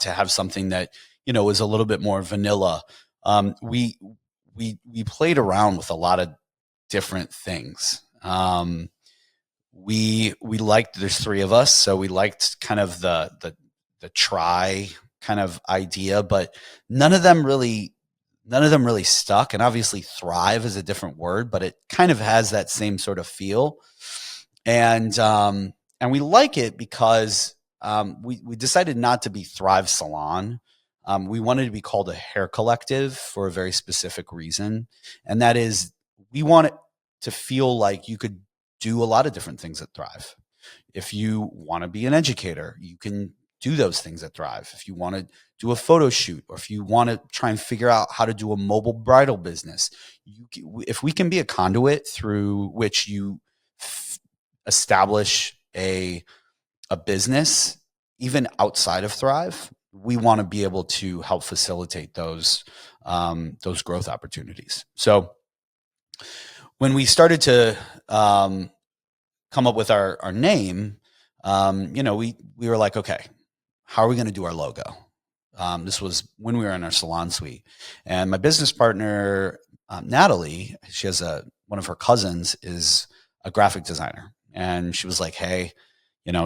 have something that, was a little bit more vanilla? We played around with a lot of different things. We liked, there's three of us, so we liked kind of the try kind of idea, but none of them really stuck. And obviously thrive is a different word, but it kind of has that same sort of feel. And we like it because we decided not to be Thrive Salon. We wanted to be called a hair collective for a very specific reason. And that is, we want it to feel like you could do a lot of different things at Thrive. If you want to be an educator, you can do those things at Thrive. If you want to do a photo shoot, or if you want to try and figure out how to do a mobile bridal business, if we can be a conduit through which you establish a business, even outside of Thrive, we want to be able to help facilitate those growth opportunities. So when we started to come up with our name, we were like, okay, how are we going to do our logo? This was when we were in our salon suite, and my business partner, Natalie, she has one of her cousins is a graphic designer, and she was like, hey,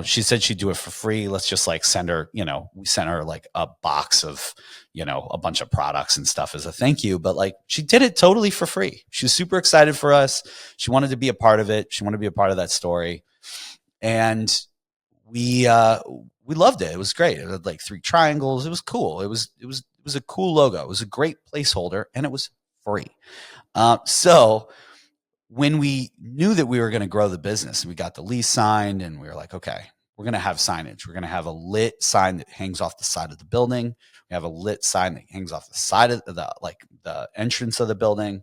She said she'd do it for free. Let's just like send her, we sent her like a box of, a bunch of products and stuff as a thank you. But like she did it totally for free. She was super excited for us. She wanted to be a part of it. She wanted to be a part of that story. And we loved it. It was great. It had like 3 triangles. It was cool. It was a cool logo. It was a great placeholder, and it was free. So when we knew that we were going to grow the business and we got the lease signed, and we were like, okay, we're going to have signage. We're going to have a lit sign that hangs off the side of the building. We have a lit sign that hangs off the side of the entrance of the building.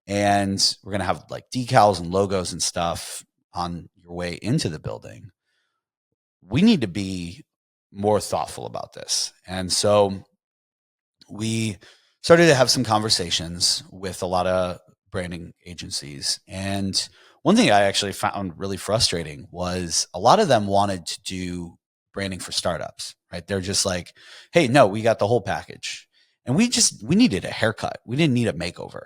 And we're going to have like decals and logos and stuff on your way into the building. We need to be more thoughtful about this. And so we started to have some conversations with a lot of branding agencies. And one thing I actually found really frustrating was a lot of them wanted to do branding for startups, right? They're just like, hey, no, we got the whole package. And we needed a haircut. We didn't need a makeover.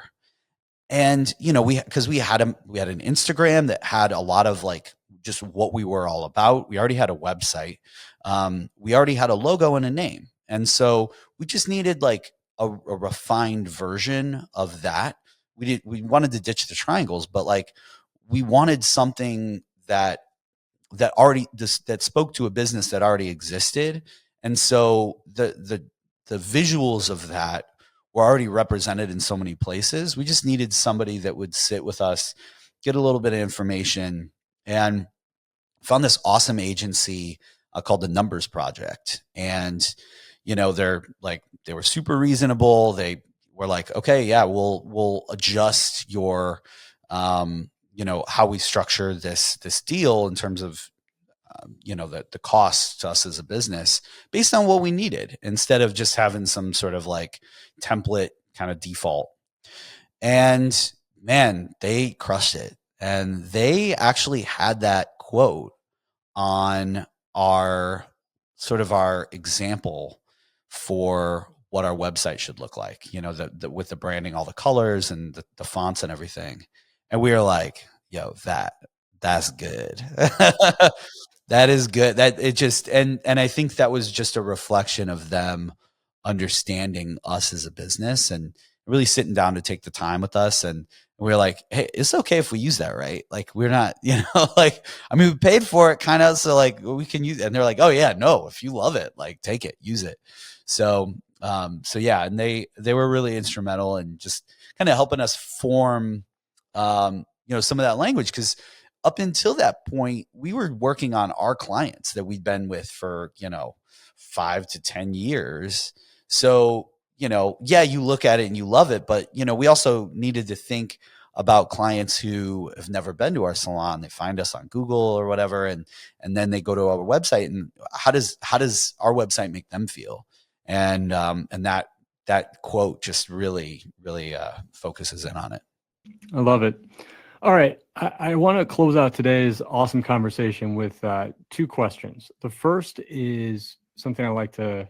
And, because we had an Instagram that had a lot of like just what we were all about. We already had a website. We already had a logo and a name. And so we just needed like a refined version of that. We wanted to ditch the triangles, but like we wanted something that spoke to a business that already existed. And so the visuals of that were already represented in so many places. We just needed somebody that would sit with us, get a little bit of information, and found this awesome agency called the Numbers Project. And, they were super reasonable. They were like, okay, yeah, we'll adjust your, how we structure this deal in terms of, the cost to us as a business based on what we needed, instead of just having some sort of like template kind of default. And man, they crushed it. And they actually had that quote on our example for what our website should look like, with the branding, all the colors and the fonts and everything. And we were like, yo, that's good. That is good. That it just, and I think that was just a reflection of them understanding us as a business and really sitting down to take the time with us. And we were like, hey, it's okay if we use that, right? Like we're not, like, I mean, we paid for it kind of, so like we can use it. And they're like, oh yeah, no, if you love it, like take it, use it. So, yeah, and they were really instrumental in just kind of helping us form, some of that language. Cause up until that point, we were working on our clients that we'd been with for, 5 to 10 years. So, yeah, you look at it and you love it, but, we also needed to think about clients who have never been to our salon. They find us on Google or whatever, and then they go to our website, and how does our website make them feel? And that quote just really, really focuses in on it. I love it. All right. I want to close out today's awesome conversation with 2 questions. The first is something I like to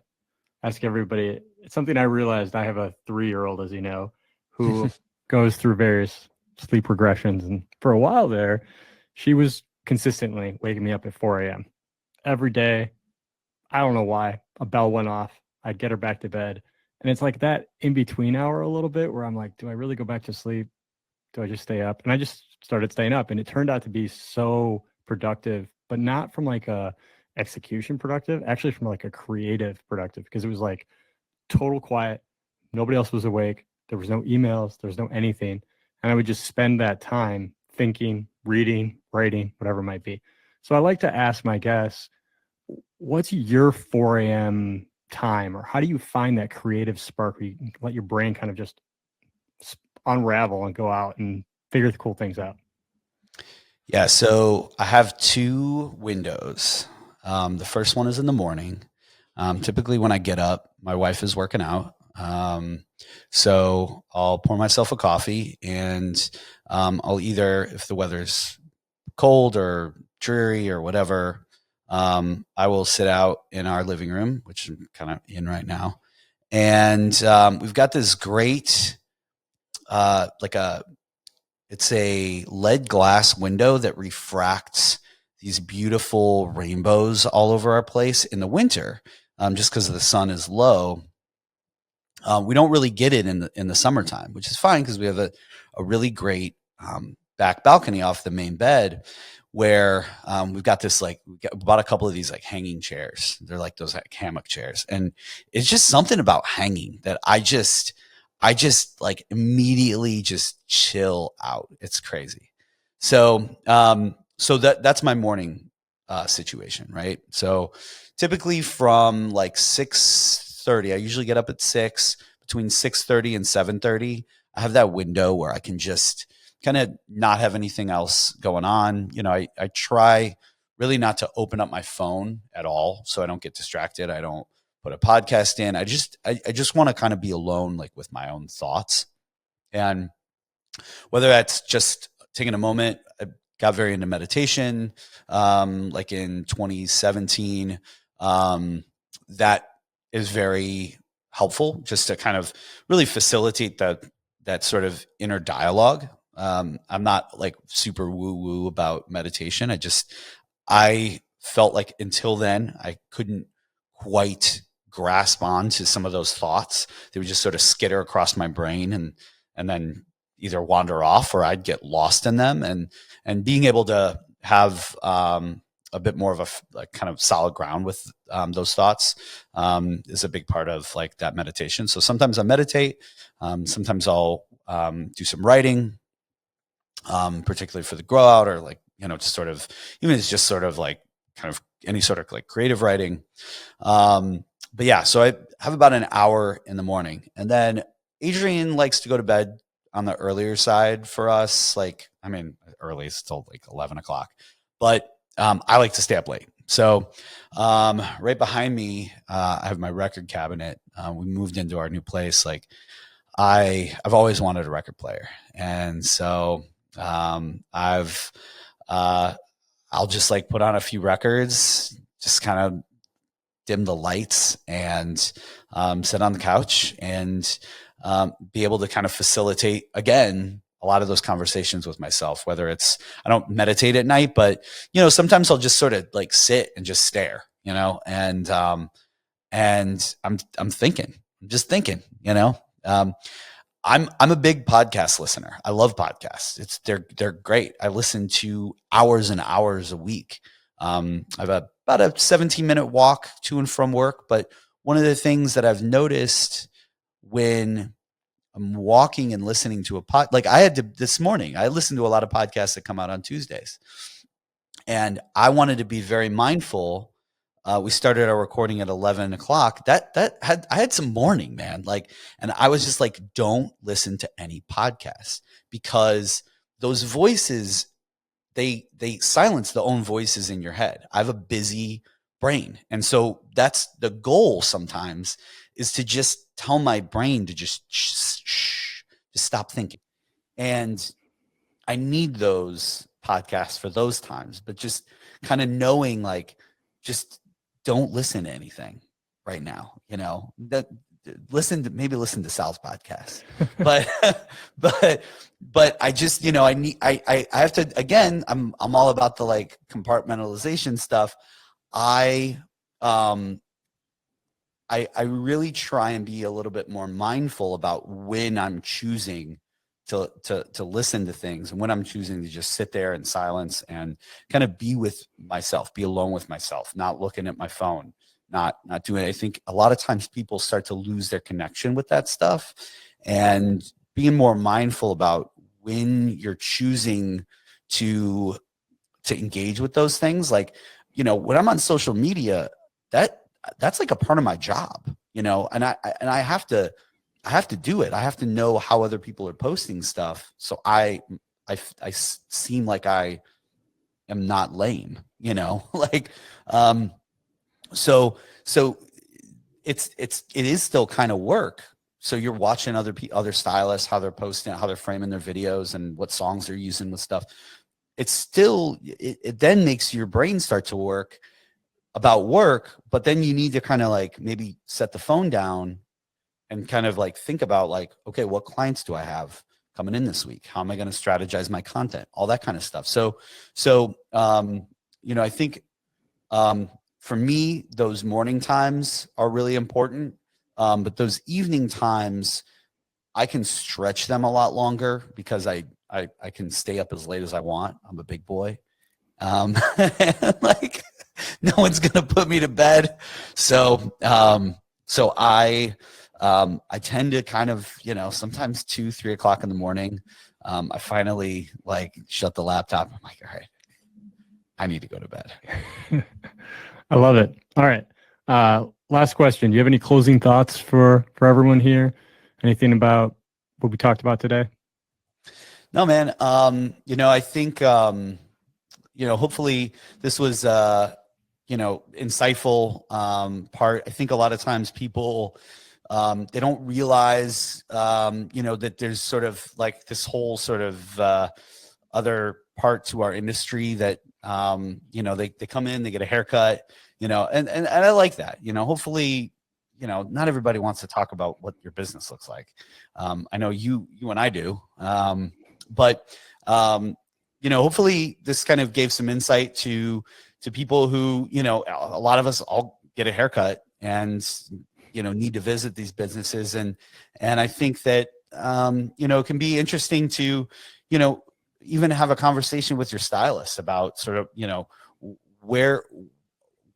ask everybody. It's something I realized. I have a 3-year-old, as you know, who goes through various sleep regressions. And for a while there, she was consistently waking me up at 4 a.m. every day. I don't know why. A bell went off. I'd get her back to bed. And it's like that in between hour a little bit where I'm like, do I really go back to sleep? Do I just stay up? And I just started staying up, and it turned out to be so productive, but not from like a execution productive, actually from like a creative productive, because it was like total quiet. Nobody else was awake. There was no emails. There was no anything. And I would just spend that time thinking, reading, writing, whatever it might be. So I like to ask my guests, what's your 4 a.m. time, or how do you find that creative spark where you can let your brain kind of just unravel and go out and figure the cool things out? Yeah, so I have 2 windows. The first one is in the morning. Typically when I get up, my wife is working out. So I'll pour myself a coffee, and I'll either, if the weather's cold or dreary or whatever, I will sit out in our living room, which I'm kind of in right now. And we've got this great, it's a lead glass window that refracts these beautiful rainbows all over our place. In the winter, just because the sun is low, we don't really get it in the summertime, which is fine because we have a really great back balcony off the main bed, where we've got this, like, we bought a couple of these like hanging chairs. They're like those like hammock chairs, and it's just something about hanging that I just like immediately just chill out. It's crazy. So that's my morning situation, right? So typically from like 6:30, I usually get up at 6. Between 6:30 and 7:30, I have that window where I can just kind of not have anything else going on. You know, I try really not to open up my phone at all, so I don't get distracted. I don't put a podcast in. I just want to kind of be alone, like with my own thoughts. And whether that's just taking a moment, I got very into meditation, like in 2017. That is very helpful, just to kind of really facilitate that sort of inner dialogue. I'm not like super woo woo about meditation. I felt like until then I couldn't quite grasp on to some of those thoughts. They would just sort of skitter across my brain, and then either wander off, or I'd get lost in them. And being able to have a bit more of a like kind of solid ground with those thoughts is a big part of like that meditation. So sometimes I meditate, sometimes I'll do some writing, particularly for the GrowOut, or like, you know, just sort of, even it's just sort of like kind of any sort of like creative writing. But yeah, so I have about an hour in the morning, and then Adrian likes to go to bed on the earlier side for us. Like, I mean, early is still like 11 o'clock, but I like to stay up late. So right behind me, I have my record cabinet. We moved into our new place. Like, I've always wanted a record player, and so I'll just like put on a few records, just kind of dim the lights, and sit on the couch, and be able to kind of facilitate again a lot of those conversations with myself. Whether it's, I don't meditate at night, but you know, sometimes I'll just sort of like sit and just stare, you know, and I'm thinking, I'm just thinking, you know. I'm a big podcast listener. I love podcasts. They're great. I listen to hours and hours a week. I have about a 17-minute walk to and from work. But one of the things that I've noticed when I'm walking and listening to like I had to this morning, I listened to a lot of podcasts that come out on Tuesdays, and I wanted to be very mindful. We started our recording at 11 o'clock. I had some morning, man. Like, and I was just like, don't listen to any podcasts, because those voices, they silence the own voices in your head. I have a busy brain. And so that's the goal sometimes, is to just tell my brain to just just stop thinking. And I need those podcasts for those times, but just kind of knowing, like, just don't listen to anything right now, you know, that maybe listen to Sal's podcast, but, but I just, you know, I have to, again, I'm all about the like compartmentalization stuff. I really try and be a little bit more mindful about when I'm choosing to listen to things, and when I'm choosing to just sit there in silence and kind of be with myself, be alone with myself, not looking at my phone, not doing it. I think a lot of times people start to lose their connection with that stuff, and being more mindful about when you're choosing to engage with those things. Like, you know, when I'm on social media, that's like a part of my job, you know, and I have to do it. I have to know how other people are posting stuff, so I seem like I am not lame, you know. Like, so it is still kind of work. So you're watching other stylists, how they're posting, how they're framing their videos, and what songs they're using with stuff. It's still, it then makes your brain start to work about work, but then you need to kind of like maybe set the phone down and kind of like think about like, okay, what clients do I have coming in this week? How am I going to strategize my content? All that kind of stuff. So I think for me, those morning times are really important. But those evening times, I can stretch them a lot longer because I can stay up as late as I want. I'm a big boy. Like no one's going to put me to bed. So I tend to kind of, sometimes 2, 3 o'clock in the morning. I finally like shut the laptop. I'm like, all right, I need to go to bed. I love it. All right. Last question. Do you have any closing thoughts for everyone here? Anything about what we talked about today? No, man. I think, hopefully this was, insightful part. I think a lot of times people, they don't realize, that there's sort of like this whole sort of other part to our industry that, they come in, they get a haircut, and I like that, hopefully, not everybody wants to talk about what your business looks like. I know you and I do. But hopefully this kind of gave some insight to people who, a lot of us all get a haircut and, need to visit these businesses. And I think that, it can be interesting to, even have a conversation with your stylist about sort of,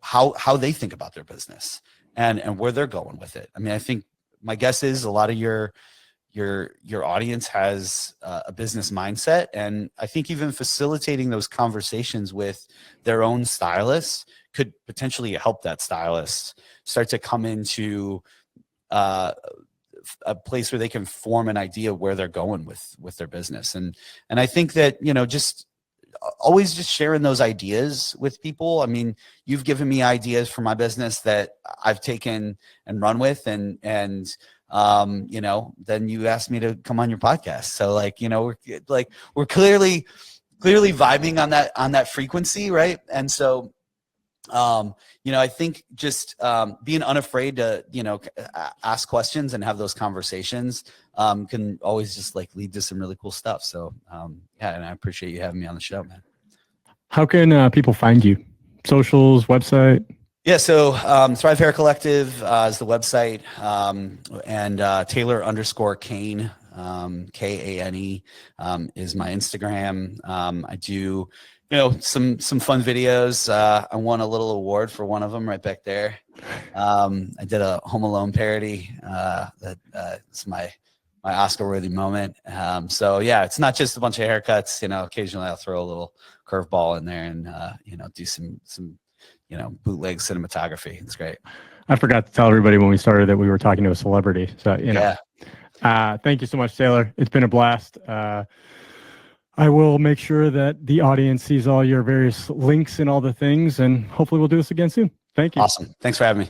how they think about their business and where they're going with it. I mean, I think my guess is a lot of your audience has a business mindset. And I think even facilitating those conversations with their own stylists could potentially help that stylist start to come into a place where they can form an idea where they're going with their business. And I think that, just always just sharing those ideas with people. I mean, you've given me ideas for my business that I've taken and run with, and then you asked me to come on your podcast. So we're clearly vibing on that frequency. Right. And so, I think just being unafraid to, ask questions and have those conversations can always just like lead to some really cool stuff. So yeah, and I appreciate you having me on the show, man. How can people find you? Socials, website? Yeah, so Thrive Hair Collective is the website, and Taylor_Kane, Kane, is my Instagram. I do, some fun videos. I won a little award for one of them right back there. I did a Home Alone parody. That is my Oscar-worthy moment. So yeah, it's not just a bunch of haircuts. Occasionally I'll throw a little curveball in there and do some bootleg cinematography. It's great. I forgot to tell everybody when we started that we were talking to a celebrity. So, Yeah. Thank you so much, Taylor. It's been a blast. I will make sure that the audience sees all your various links and all the things, and hopefully we'll do this again soon. Thank you. Awesome. Thanks for having me.